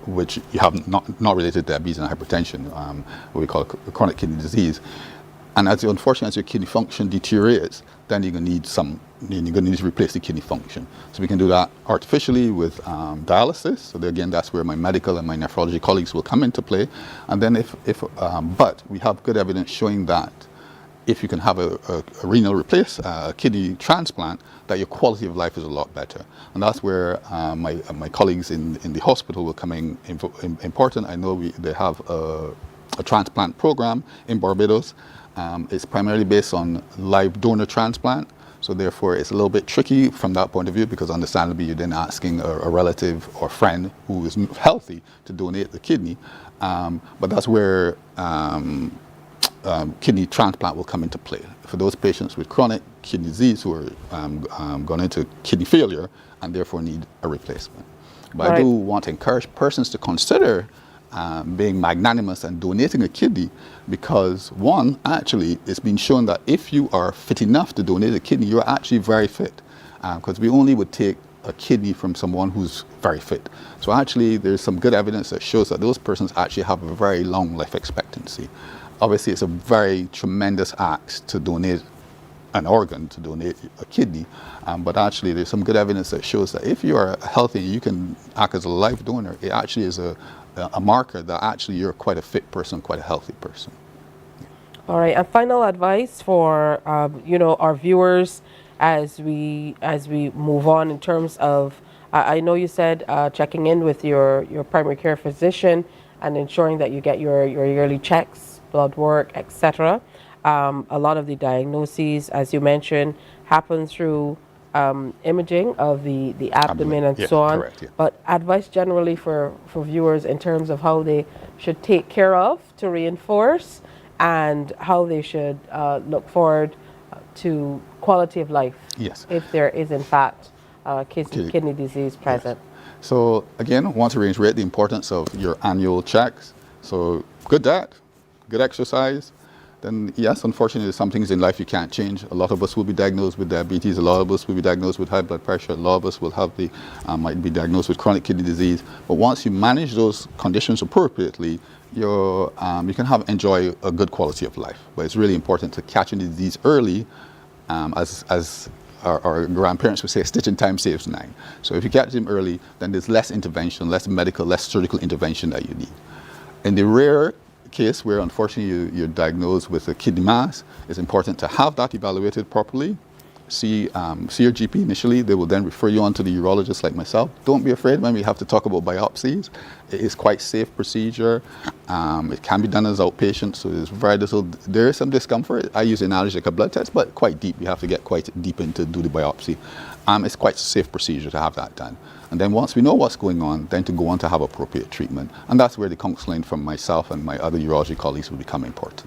which you have not related to diabetes and hypertension, what we call chronic kidney disease. And unfortunately, as your kidney function deteriorates, then you're going to need to replace the kidney function. So we can do that artificially with dialysis. So again, that's where my medical and my nephrology colleagues will come into play. And then but we have good evidence showing that if you can have a renal kidney transplant, that your quality of life is a lot better. And that's where my colleagues in the hospital will come in important. I know they have a transplant program in Barbados. It's primarily based on live donor transplant. So therefore, it's a little bit tricky from that point of view, because understandably, you're then asking a relative or friend who is healthy to donate the kidney. But that's where kidney transplant will come into play. For those patients with chronic kidney disease who are gone into kidney failure and therefore need a replacement. But right. I do want to encourage persons to consider being magnanimous and donating a kidney, because one, actually, it's been shown that if you are fit enough to donate a kidney, you're actually very fit, because we only would take a kidney from someone who's very fit. So actually, there's some good evidence that shows that those persons actually have a very long life expectancy. Obviously, it's a very tremendous act to donate an organ, to donate a kidney, but actually there's some good evidence that shows that if you are healthy and you can act as a life donor, it actually is a marker that actually you're quite a fit person, quite a healthy person. All right, and final advice for our viewers as we move on in terms of, I know you said checking in with your primary care physician and ensuring that you get your yearly checks, blood work, etc. A lot of the diagnoses, as you mentioned, happen through imaging of the abdomen and Yeah, so on. correct, yeah. But advice generally for viewers in terms of how they should take care of to reinforce and how they should look forward to quality of life. Yes. If there is in fact kidney disease present. Yes. So again, want to reiterate the importance of your annual checks. So good diet, good exercise. Then yes, unfortunately, there's some things in life you can't change. A lot of us will be diagnosed with diabetes. A lot of us will be diagnosed with high blood pressure. A lot of us will have might be diagnosed with chronic kidney disease. But once you manage those conditions appropriately, you can enjoy a good quality of life. But it's really important to catch the disease early, as our grandparents would say, a stitch in time saves 9. So if you catch them early, then there's less intervention, less medical, less surgical intervention that you need. In the rare case where unfortunately you're diagnosed with a kidney mass, it's important to have that evaluated properly. See your GP initially. They will then refer you on to the urologist like myself. Don't be afraid when we have to talk about biopsies. It is quite safe procedure. It can be done as outpatient, so there's very little. There is some discomfort. I use an analogy like a blood test, but quite deep. You have to get quite deep in to do the biopsy. It's quite a safe procedure to have that done. And then once we know what's going on, then to go on to have appropriate treatment. And that's where the counseling from myself and my other urology colleagues will become important.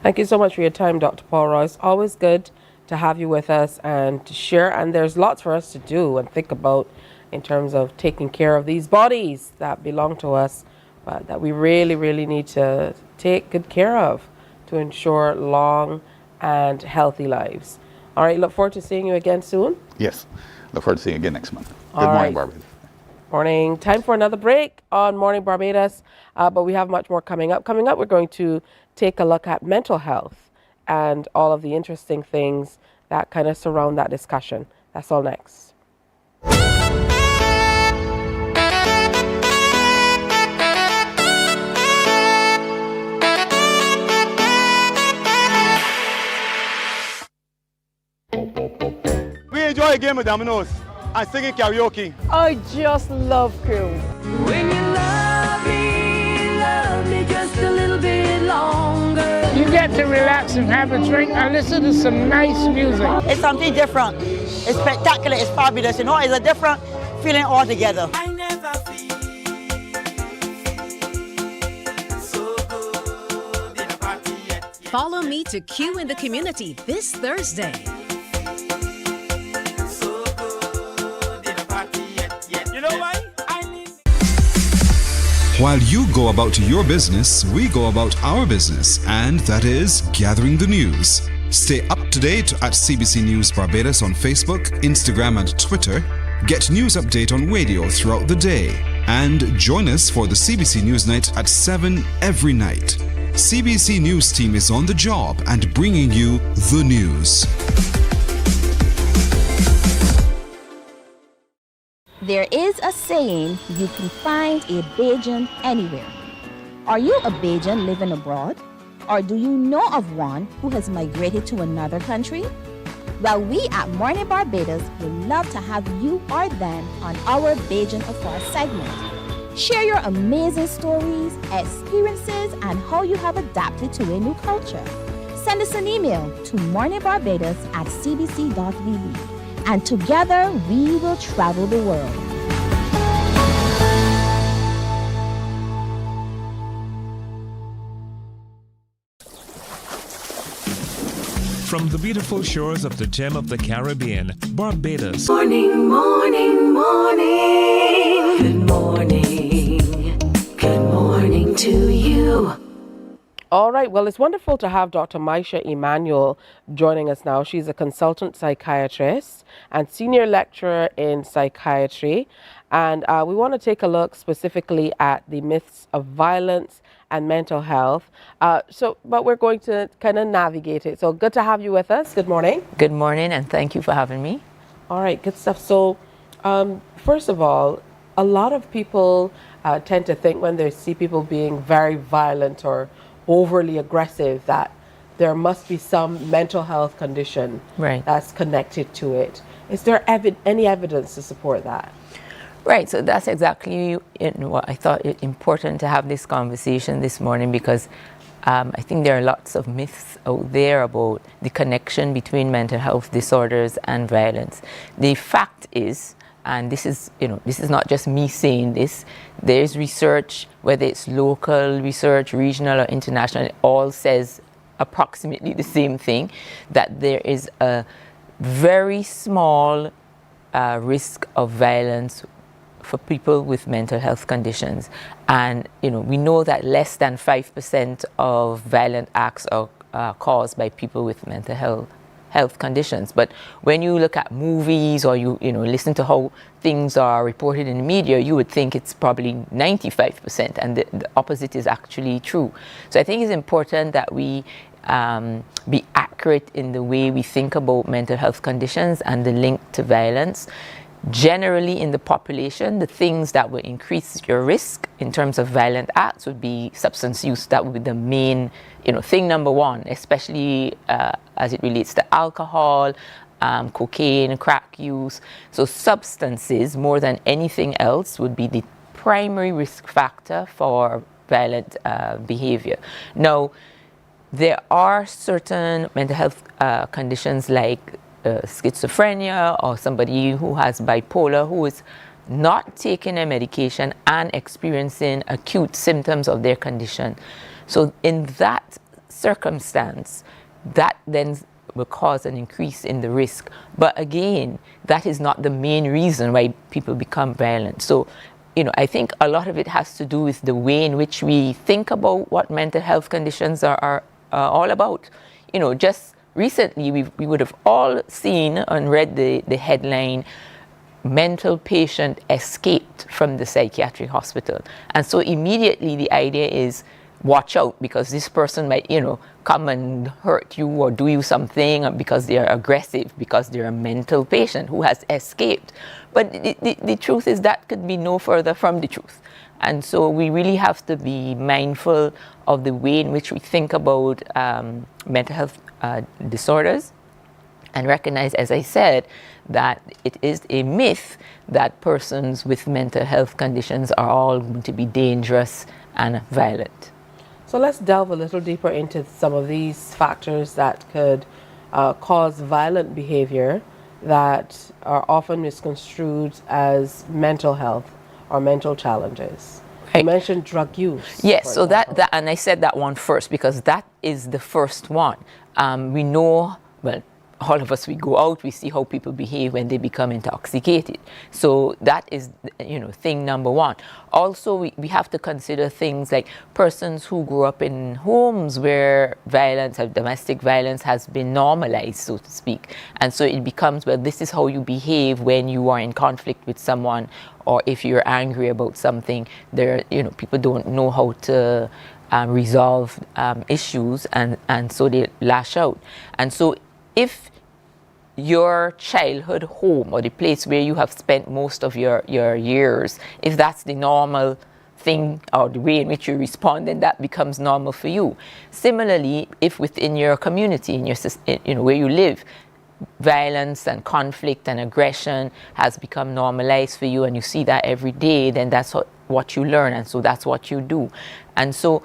Thank you so much for your time, Dr. Paul Royce. Always good to have you with us and to share. And there's lots for us to do and think about in terms of taking care of these bodies that belong to us, but that we really, really need to take good care of to ensure long and healthy lives. All right, look forward to seeing you again soon. Yes, look forward to seeing you again next month. All Good morning, right. Barbados. Morning. Time for another break on Morning Barbados, but we have much more coming up. Coming up, we're going to take a look at mental health and all of the interesting things that kind of surround that discussion. That's all next. We enjoy a game of dominoes and singing karaoke. I just love crew. When you love me just a little bit longer. You get to relax and have a drink and listen to some nice music. It's something different. It's spectacular. It's fabulous. You know, it's a different feeling altogether. I never feel so good in a party yet. Follow me to Q in the Community this Thursday. You know why? While you go about your business, we go about our business, and that is gathering the news. Stay up to date at CBC News Barbados on Facebook, Instagram, and Twitter. Get news update on radio throughout the day. And join us for the CBC News Night at 7 every night. CBC News team is on the job and bringing you the news. There is a saying, you can find a Bajan anywhere. Are you a Bajan living abroad? Or do you know of one who has migrated to another country? Well, we at Mornin Barbados would love to have you or them on our Bajan Afar segment. Share your amazing stories, experiences, and how you have adapted to a new culture. Send us an email to morninbarbados@cbc.vb. And together we will travel the world. From the beautiful shores of the gem of the Caribbean, Barbados. Morning, morning, morning. Good morning. Good morning to you. All right. Well, it's wonderful to have Dr. Maisha Emmanuel joining us now. She's a consultant psychiatrist and senior lecturer in psychiatry. And we want to take a look specifically at the myths of violence and mental health. But we're going to kind of navigate it. So good to have you with us. Good morning. Good morning, and thank you for having me. All right. Good stuff. So first of all, a lot of people tend to think when they see people being very violent or overly aggressive that there must be some mental health condition that's connected to it. Is there any evidence to support that? Right, so that's exactly what I thought it important to have this conversation this morning, because I think there are lots of myths out there about the connection between mental health disorders and violence. The fact is, and this is not just me saying this, there's research, whether it's local research, regional or international, it all says approximately the same thing, that there is a very small risk of violence for people with mental health conditions. And we know that less than 5% of violent acts are caused by people with mental health conditions. But when you look at movies or you listen to how things are reported in the media, you would think it's probably 95%, and the opposite is actually true. So I think it's important that we be accurate in the way we think about mental health conditions and the link to violence. Generally in the population, the things that will increase your risk in terms of violent acts would be substance use. That would be the main thing number one, especially as it relates to alcohol, cocaine, crack use. So substances, more than anything else, would be the primary risk factor for violent behavior. Now, there are certain mental health conditions like schizophrenia or somebody who has bipolar who is not taking a medication and experiencing acute symptoms of their condition. So in that circumstance, that then will cause an increase in the risk. But again, that is not the main reason why people become violent. So I think a lot of it has to do with the way in which we think about what mental health conditions are all about. Just recently, we would have all seen and read the headline, mental patient escaped from the psychiatric hospital. And so immediately the idea is, watch out, because this person might, come and hurt you or do you something because they are aggressive, because they're a mental patient who has escaped. But the truth is that could be no further from the truth. And so we really have to be mindful of the way in which we think about mental health disorders, and recognize, as I said, that it is a myth that persons with mental health conditions are all going to be dangerous and violent. So let's delve a little deeper into some of these factors that could cause violent behavior that are often misconstrued as mental health or mental challenges. You mentioned drug use. Yes, so that, and I said that one first because that is the first one. We know, well, all of us, we go out, we see how people behave when they become intoxicated. So that is, thing number one. Also, we have to consider things like persons who grew up in homes where violence, or domestic violence, has been normalized, so to speak. And so it becomes, well, this is how you behave when you are in conflict with someone, or if you're angry about something. People don't know how to resolve issues, and so they lash out. And so if your childhood home or the place where you have spent most of your years, if that's the normal thing or the way in which you respond, then that becomes normal for you. Similarly, if within your community, in your where you live, violence and conflict and aggression has become normalized for you and you see that every day, then that's what you learn, and so that's what you do. And so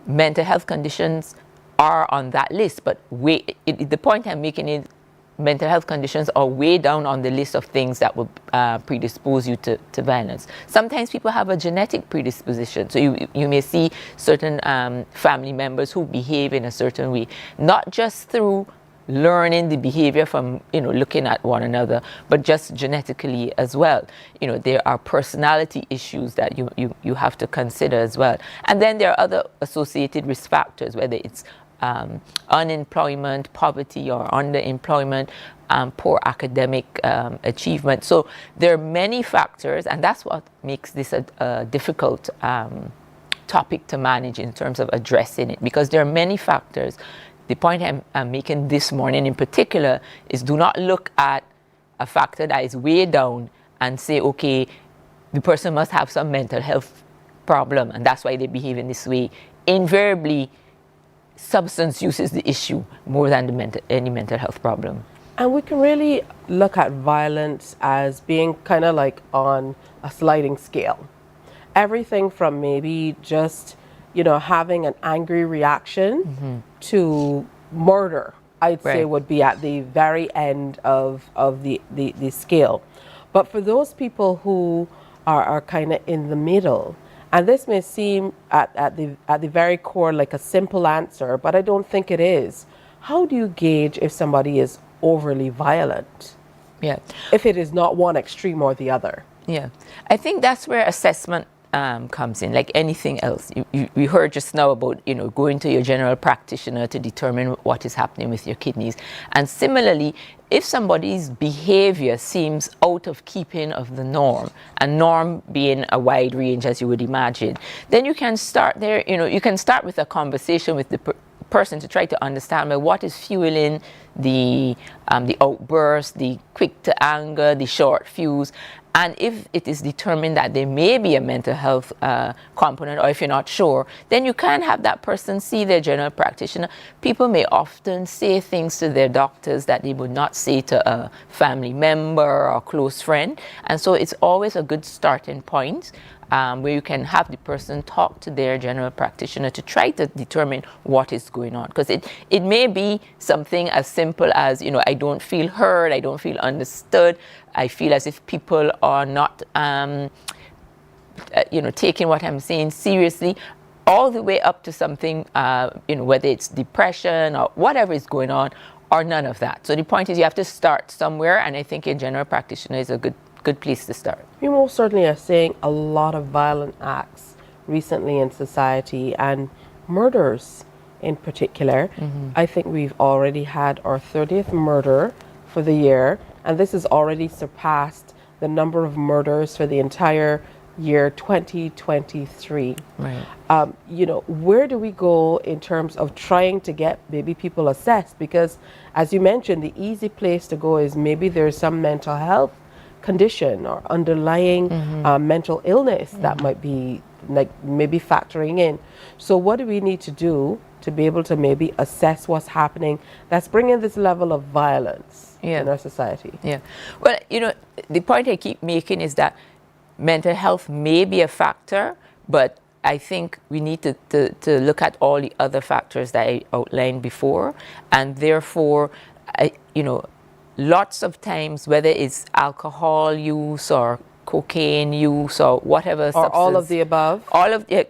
mental health conditions are on that list, but the point I'm making is mental health conditions are way down on the list of things that will predispose you to violence. Sometimes people have a genetic predisposition. So you may see certain family members who behave in a certain way, not just through learning the behavior from looking at one another, but just genetically as well. There are personality issues that you have to consider as well. And then there are other associated risk factors, whether it's unemployment, poverty, or underemployment, poor academic achievement. So there are many factors, and that's what makes this a difficult topic to manage in terms of addressing it, because there are many factors. The point I'm making this morning in particular is, do not look at a factor that is way down and say, okay, the person must have some mental health problem and that's why they behave in this way. Invariably, substance use is the issue more than any mental health problem. And we can really look at violence as being kind of like on a sliding scale. Everything from maybe just having an angry reaction to murder, I'd say would be at the very end of the scale. But for those people who are kind of in the middle, and this may seem at the very core like a simple answer, but I don't think it is. How do you gauge if somebody is overly violent? Yeah. If it is not one extreme or the other? Yeah. I think that's where assessment comes in, like anything else. We heard just now about, going to your general practitioner to determine what is happening with your kidneys. And similarly, if somebody's behavior seems out of keeping of the norm, and norm being a wide range as you would imagine, then you can start there, you can start with a conversation with the person to try to understand what is fueling the outburst, the quick to anger, the short fuse. And if it is determined that there may be a mental health component, or if you're not sure, then you can have that person see their general practitioner. People may often say things to their doctors that they would not say to a family member or close friend. And so it's always a good starting point where you can have the person talk to their general practitioner to try to determine what is going on. Because it may be something as simple as, I don't feel heard, I don't feel understood, I feel as if people are not, taking what I'm saying seriously, all the way up to something, whether it's depression or whatever is going on, or none of that. So the point is you have to start somewhere, and I think a general practitioner is a good place to start. We most certainly are seeing a lot of violent acts recently in society, and murders in particular. I think we've already had our 30th murder for the year, and this has already surpassed the number of murders for the entire year 2023. Right. Where do we go in terms of trying to get maybe people assessed? Because as you mentioned, the easy place to go is maybe there's some mental health condition or underlying mental illness that might be maybe factoring in. So what do we need to do to be able to maybe assess what's happening that's bringing this level of violence in our society? Yeah. Well, the point I keep making is that mental health may be a factor, but I think we need to look at all the other factors that I outlined before, and therefore, lots of times, whether it's alcohol use or cocaine use or whatever substance, or all of the above,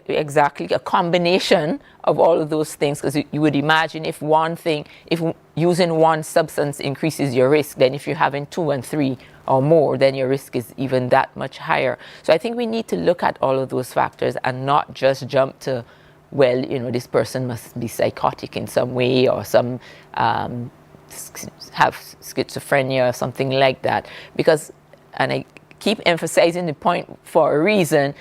exactly, a combination of all of those things, because you would imagine if using one substance increases your risk, then if you're having 2 and 3 or more, then your risk is even that much higher. So I think we need to look at all of those factors and not just jump to, this person must be psychotic in some way, or some have schizophrenia or something like that. Because, and I keep emphasizing the point for a reason,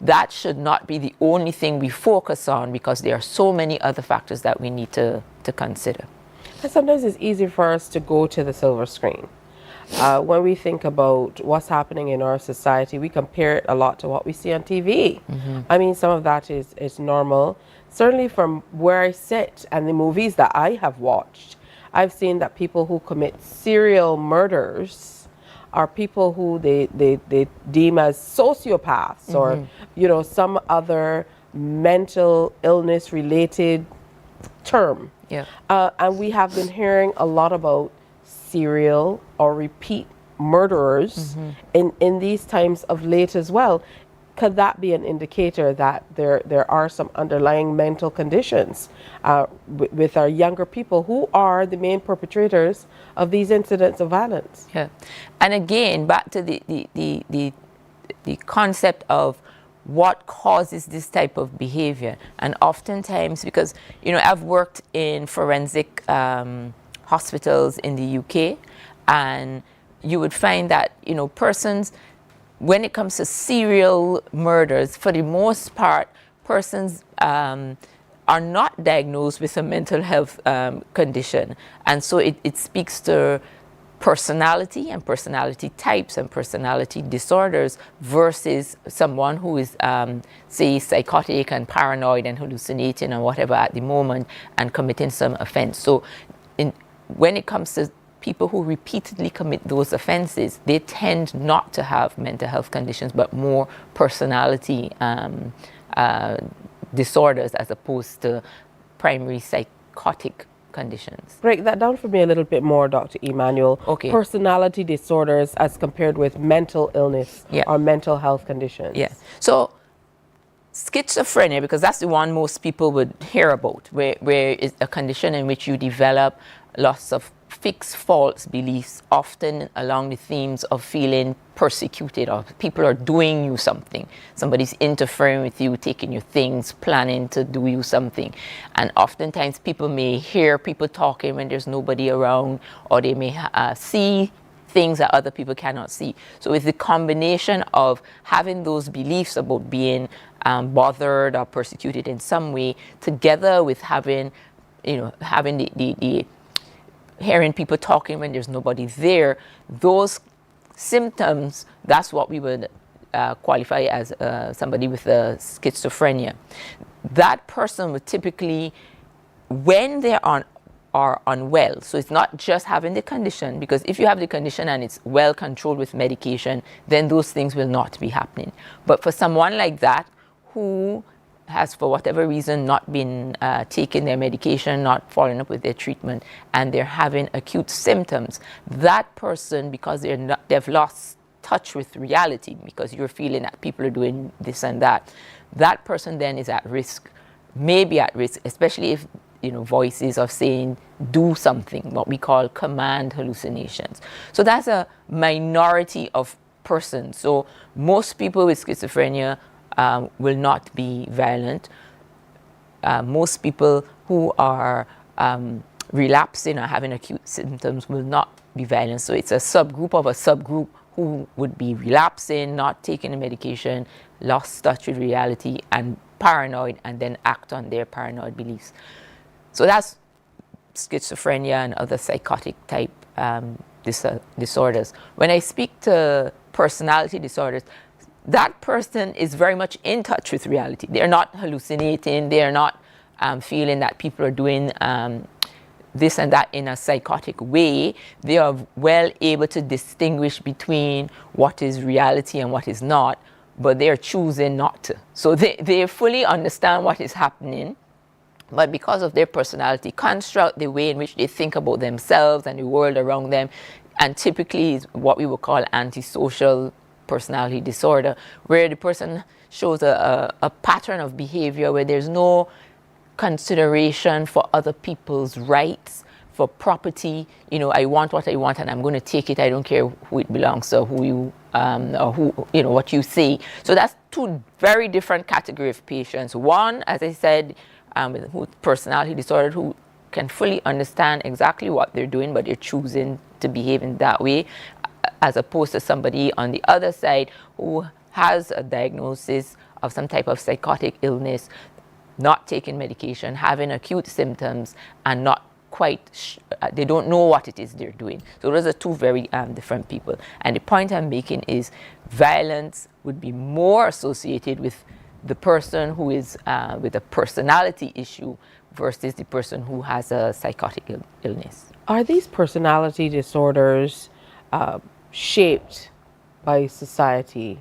that should not be the only thing we focus on, because there are so many other factors that we need to consider. And sometimes it's easy for us to go to the silver screen. When we think about what's happening in our society, we compare it a lot to what we see on TV. I mean, some of that is normal. Certainly from where I sit and the movies that I have watched, I've seen that people who commit serial murders are people who they deem as sociopaths or, some other mental illness related term. Yeah. And we have been hearing a lot about serial or repeat murderers in these times of late as well. Could that be an indicator that there are some underlying mental conditions with our younger people who are the main perpetrators of these incidents of violence? Yeah, and again, back to the concept of what causes this type of behavior. And oftentimes, because I've worked in forensic hospitals in the UK, and you would find that persons, when it comes to serial murders, for the most part, persons are not diagnosed with a mental health condition. And so it speaks to personality and personality types and personality disorders versus someone who is, say, psychotic and paranoid and hallucinating and whatever at the moment and committing some offense. So when it comes to people who repeatedly commit those offenses, they tend not to have mental health conditions, but more personality disorders as opposed to primary psychotic conditions. Break that down for me a little bit more, Dr. Emmanuel. Okay. Personality disorders as compared with mental illness or mental health conditions. Yeah. So schizophrenia, because that's the one most people would hear about, where it's a condition in which you develop lots of fixed false beliefs, often along the themes of feeling persecuted, or people are doing you something. Somebody's interfering with you, taking your things, planning to do you something. And oftentimes people may hear people talking when there's nobody around, or they may see things that other people cannot see. So it's the combination of having those beliefs about being bothered or persecuted in some way, together with having, having the hearing people talking when there's nobody there. Those symptoms, that's what we would qualify as somebody with schizophrenia. That person would typically, when they are unwell, so it's not just having the condition, because if you have the condition and it's well controlled with medication, then those things will not be happening. But for someone like that who has, for whatever reason, not been taking their medication, not following up with their treatment, and they're having acute symptoms, that person, because they've lost touch with reality, because you're feeling that people are doing this and that, that person then is at risk, maybe at risk, especially if voices are saying, do something, what we call command hallucinations. So that's a minority of persons. So most people with schizophrenia will not be violent. Most people who are relapsing or having acute symptoms will not be violent. So it's a subgroup of a subgroup who would be relapsing, not taking the medication, lost touch with reality, and paranoid, and then act on their paranoid beliefs. So that's schizophrenia and other psychotic type disorders. When I speak to personality disorders, that person is very much in touch with reality. They're not hallucinating. They're not feeling that people are doing this and that in a psychotic way. They are well able to distinguish between what is reality and what is not, but they're choosing not to. So they fully understand what is happening, but because of their personality construct, the way in which they think about themselves and the world around them, and typically is what we would call antisocial personality disorder, where the person shows a pattern of behavior where there's no consideration for other people's rights, for property. I want what I want and I'm going to take it. I don't care who it belongs to, who you or who, what you say. So that's two very different category of patients. One, as I said, with personality disorder, who can fully understand exactly what they're doing, but they're choosing to behave in that way, as opposed to somebody on the other side who has a diagnosis of some type of psychotic illness, not taking medication, having acute symptoms, and not quite, they don't know what it is they're doing. So those are two very different people. And the point I'm making is violence would be more associated with the person who is with a personality issue versus the person who has a psychotic illness. Are these personality disorders shaped by society,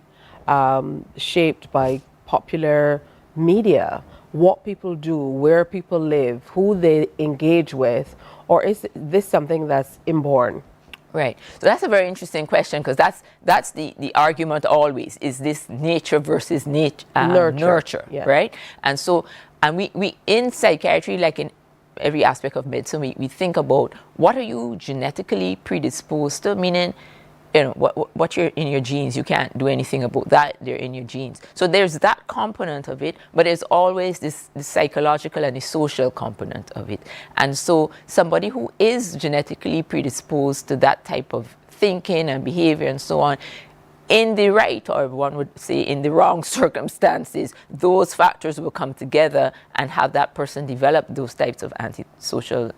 shaped by popular media, what people do, where people live, who they engage with, or is this something that's inborn? Right. So that's a very interesting question, because that's the argument always, is this nature versus nurture, yeah. Right? And so, and we in psychiatry, like in every aspect of medicine, we think about what are you genetically predisposed to, meaning, what you're in your genes, you can't do anything about that, they're in your genes. So there's that component of it, but there's always the psychological and the social component of it. And so somebody who is genetically predisposed to that type of thinking and behavior and so on, in the right, or one would say in the wrong circumstances, those factors will come together and have that person develop those types of antisocial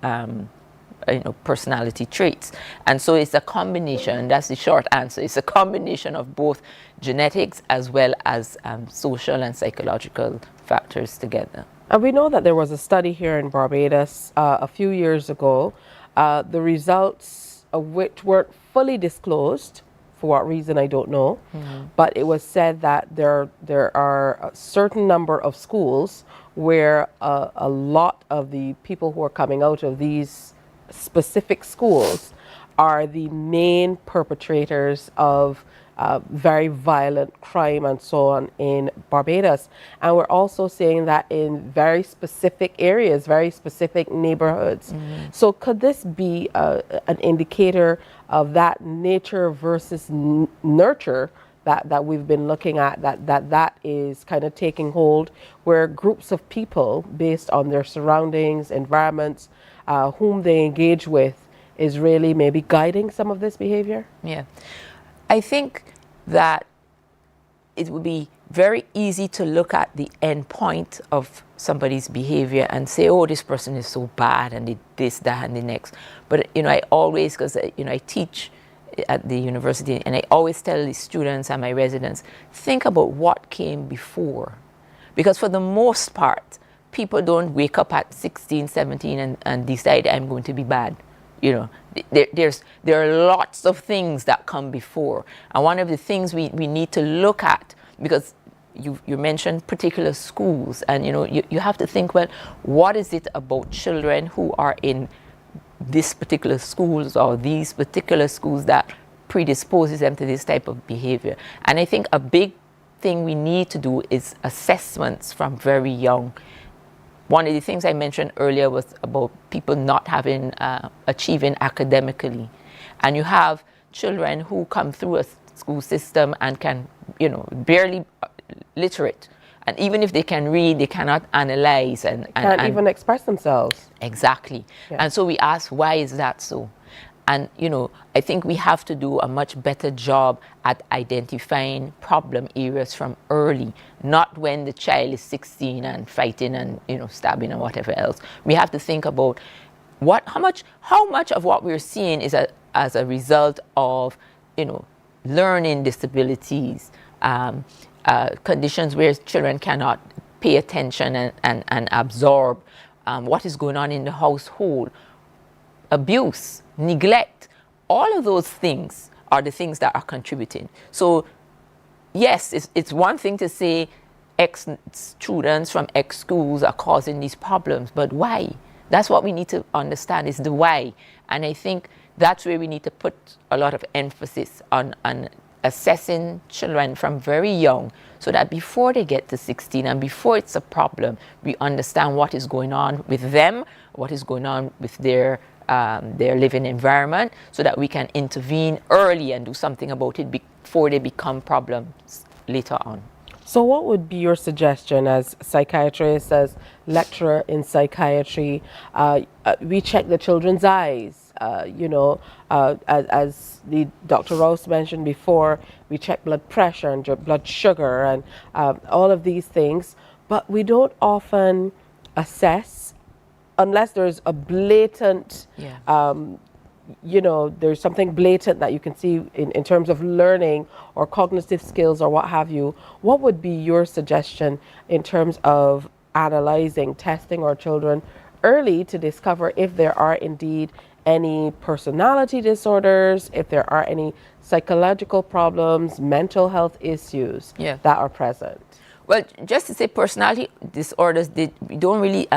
personality traits. And so it's a combination, that's the short answer, it's a combination of both genetics as well as social and psychological factors together. And we know that there was a study here in Barbados a few years ago, the results of which weren't fully disclosed. For what reason, I don't know. Mm-hmm. But it was said that there are a certain number of schools where a lot of the people who are coming out of these specific schools are the main perpetrators of very violent crime and so on in Barbados. And we're also seeing that in very specific areas, very specific neighborhoods. So could this be an indicator of that nature versus nurture that we've been looking at, that is kind of taking hold, where groups of people, based on their surroundings, environments, whom they engage with, is really maybe guiding some of this behavior? Yeah. I think that it would be very easy to look at the end point of somebody's behavior and say, oh, this person is so bad and did this, that, and the next. But, I always, because, I teach at the university, and I always tell the students and my residents, think about what came before. Because for the most part, people don't wake up at 16, 17 and decide I'm going to be bad. There are lots of things that come before. And one of the things we need to look at, because you mentioned particular schools, and you have to think, well, what is it about children who are in this particular schools or these particular schools that predisposes them to this type of behavior? And I think a big thing we need to do is assessments from very young. One of the things I mentioned earlier was about people not achieving academically. And you have children who come through a school system and can, barely literate. And even if they can read, they cannot analyze and can't even express themselves. Exactly. Yeah. And so we ask, why is that so? And, I think we have to do a much better job at identifying problem areas from early, not when the child is 16 and fighting and, stabbing and whatever else. We have to think about how much of what we're seeing is as a result of, learning disabilities, conditions where children cannot pay attention and absorb what is going on in the household, abuse, neglect. All of those things are the things that are contributing. So yes, it's one thing to say X students from X schools are causing these problems, but why? That's what we need to understand, is the why. And I think that's where we need to put a lot of emphasis on assessing children from very young, so that before they get to 16 and before it's a problem, we understand what is going on with them, what is going on with their living environment, so that we can intervene early and do something about it before they become problems later on. So what would be your suggestion as psychiatrist, as lecturer in psychiatry? We check the children's eyes, as the Dr. Rouse mentioned before, we check blood pressure and blood sugar and all of these things, but we don't often assess unless there's a blatant, there's something blatant that you can see in terms of learning or cognitive skills or what have you. What would be your suggestion in terms of analyzing, testing our children early to discover if there are indeed any personality disorders, if there are any psychological problems, mental health issues that are present? Well, just to say, personality disorders, we don't really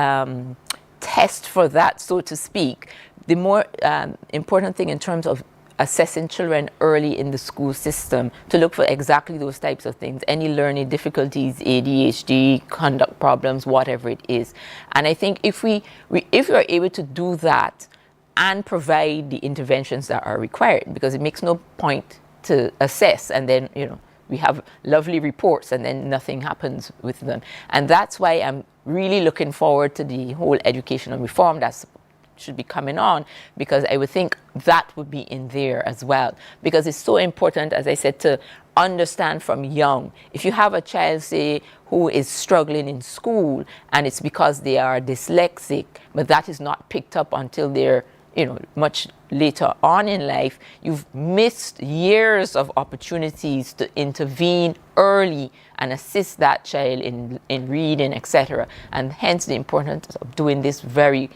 test for that, so to speak. The more important thing in terms of assessing children early in the school system, to look for exactly those types of things, any learning difficulties, ADHD, conduct problems, whatever it is. And I think if we are able to do that and provide the interventions that are required, because it makes no point to assess and then, we have lovely reports and then nothing happens with them. And that's why I'm really looking forward to the whole educational reform that should be coming on, because I would think that would be in there as well. Because it's so important, as I said, to understand from young. If you have a child, say, who is struggling in school and it's because they are dyslexic, but that is not picked up until they're much later on in life, you've missed years of opportunities to intervene early and assist that child in reading, etc. And hence the importance of doing this very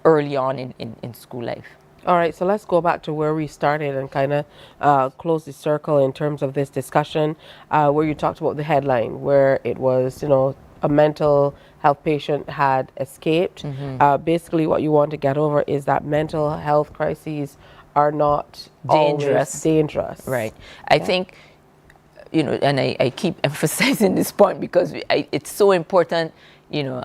early on in school life. All right, so let's go back to where we started and kind of close the circle in terms of this discussion, where you talked about the headline, where it was, a mental health patient had escaped. Basically, what you want to get over is that mental health crises are not always dangerous. Right. I think, you know, and I keep emphasizing this point because it's so important, you know,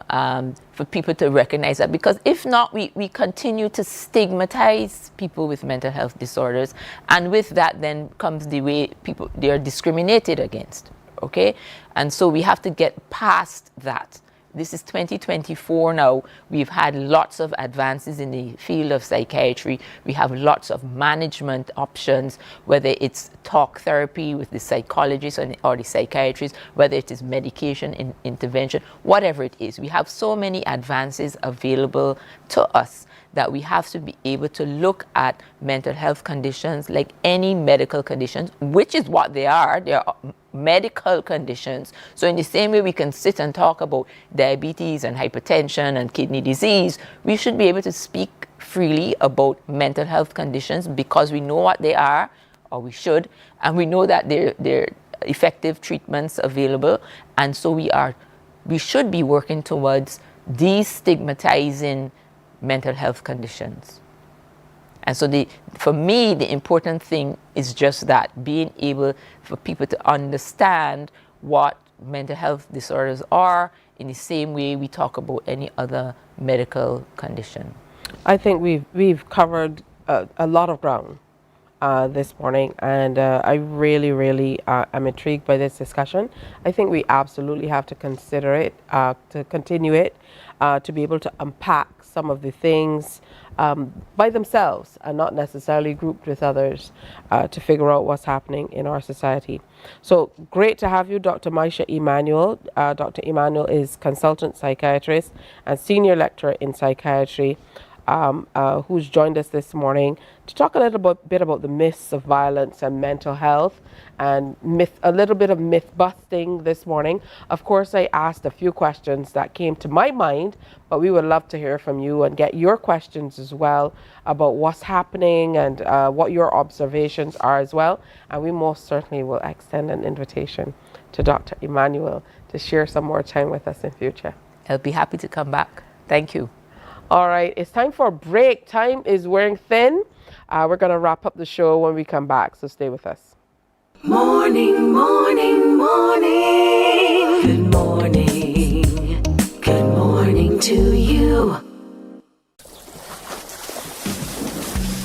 for people to recognize that, because if not, we continue to stigmatize people with mental health disorders, and with that then comes the way they are discriminated against, okay? And so we have to get past that. This is 2024 now. We've had lots of advances in the field of psychiatry. We have lots of management options, whether it's talk therapy with the psychologist or the psychiatrist, whether it is medication intervention, whatever it is. We have so many advances available to us that we have to be able to look at mental health conditions like any medical conditions, which is what they are. They are medical conditions. So in the same way we can sit and talk about diabetes and hypertension and kidney disease, we should be able to speak freely about mental health conditions because we know what they are, or we should, and we know that there are effective treatments available. And so we should be working towards destigmatizing mental health conditions. And so for me, the important thing is just that, being able for people to understand what mental health disorders are in the same way we talk about any other medical condition. I think we've covered a lot of ground this morning, and I really am intrigued by this discussion. I think we absolutely have to consider it, to continue it, to be able to unpack some of the things by themselves and not necessarily grouped with others, to figure out what's happening in our society. So great to have you, Dr. Maisha Emanuel. Dr. Emanuel is consultant psychiatrist and senior lecturer in psychiatry, who's joined us this morning to talk a little bit about the myths of violence and mental health, and a little bit of myth busting this morning. Of course, I asked a few questions that came to my mind, but we would love to hear from you and get your questions as well about what's happening and what your observations are as well. And we most certainly will extend an invitation to Dr. Emanuel to share some more time with us in future. I'll be happy to come back. Thank you. All right, it's time for a break. Time is wearing thin. We're going to wrap up the show when we come back, so stay with us. Morning, morning, morning. Good morning. Good morning to you.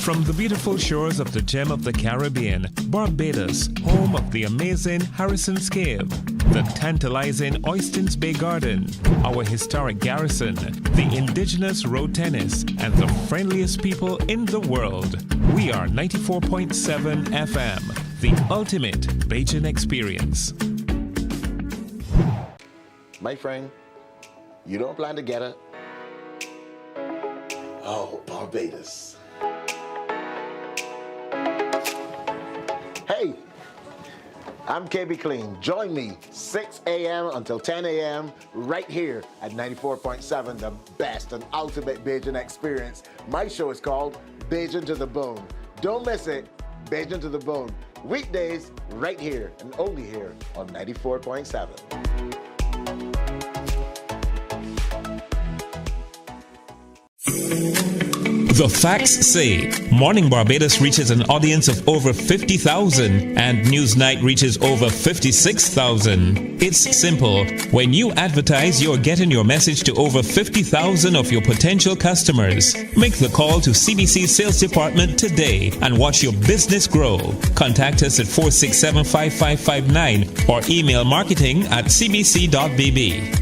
From the beautiful shores of the gem of the Caribbean, Barbados, home of the amazing Harrison's Cave, the tantalizing Oystins Bay Garden, our historic garrison, the indigenous road tennis, and the friendliest people in the world. We are 94.7 FM, the ultimate Bajan experience. My friend, you don't plan to get it? Oh, Barbados. Hey, I'm KB Clean. Join me 6 a.m. until 10 a.m. right here at 94.7, the best and ultimate Bajan experience. My show is called Bajan to the Bone. Don't miss it, Bajan to the Bone. Weekdays right here and only here on 94.7. The facts say Morning Barbados reaches an audience of over 50,000 and Newsnight reaches over 56,000. It's simple. When you advertise, you're getting your message to over 50,000 of your potential customers. Make the call to CBC Sales Department today and watch your business grow. Contact us at 467-5559 or email marketing@cbc.bb.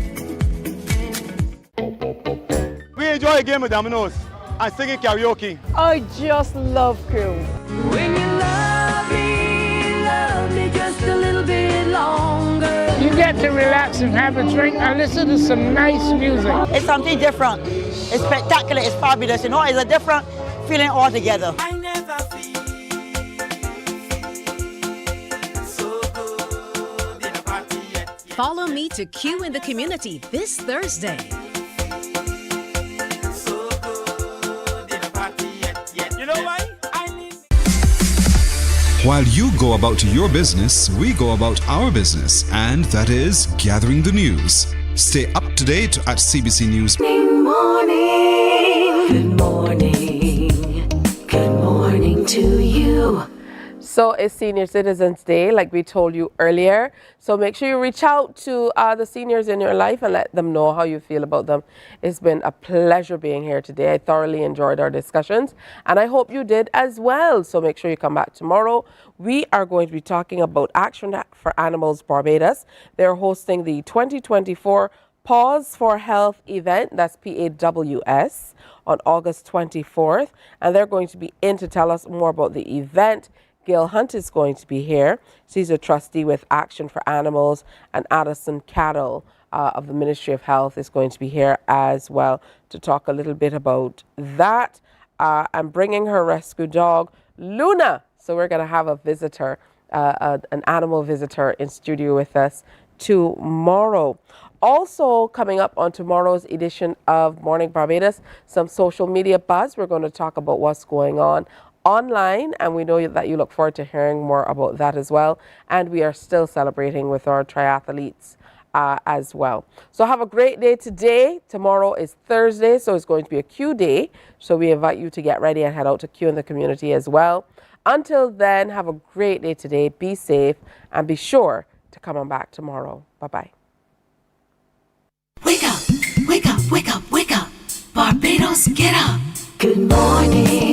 We enjoy a game of dominoes and singing karaoke. I just love crew. When you love me just a little bit longer. You get to relax and have a drink and listen to some nice music. It's something different. It's spectacular. It's fabulous. You know, it's a different feeling altogether. I never feel so good in a party yet. Follow me to Q in the Community this Thursday. While you go about your business, we go about our business, and that is gathering the news. Stay up to date at CBC News. Good morning. Good morning to you. So it's Senior Citizens Day, like we told you earlier. So make sure you reach out to the seniors in your life and let them know how you feel about them. It's been a pleasure being here today. I thoroughly enjoyed our discussions, and I hope you did as well. So make sure you come back tomorrow. We are going to be talking about Action for Animals Barbados. They're hosting the 2024 Pause for Health event, that's PAWS, on August 24th. And they're going to be in to tell us more about the event. Gail Hunt is going to be here. She's a trustee with Action for Animals, and Addison Cattle of the Ministry of Health is going to be here as well to talk a little bit about that. I'm bringing her rescue dog, Luna. So we're going to have a visitor, an animal visitor in studio with us tomorrow. Also coming up on tomorrow's edition of Morning Barbados, some social media buzz. We're going to talk about what's going on online, and we know that you look forward to hearing more about that as well. And we are still celebrating with our triathletes as well. So have a great day today. Tomorrow is Thursday, so it's going to be a Q day. So we invite you to get ready and head out to Q in the community as well. Until then, have a great day today. Be safe and be sure to come on back tomorrow. Bye-bye. Wake up, wake up, wake up, wake up. Barbados, get up. Good morning.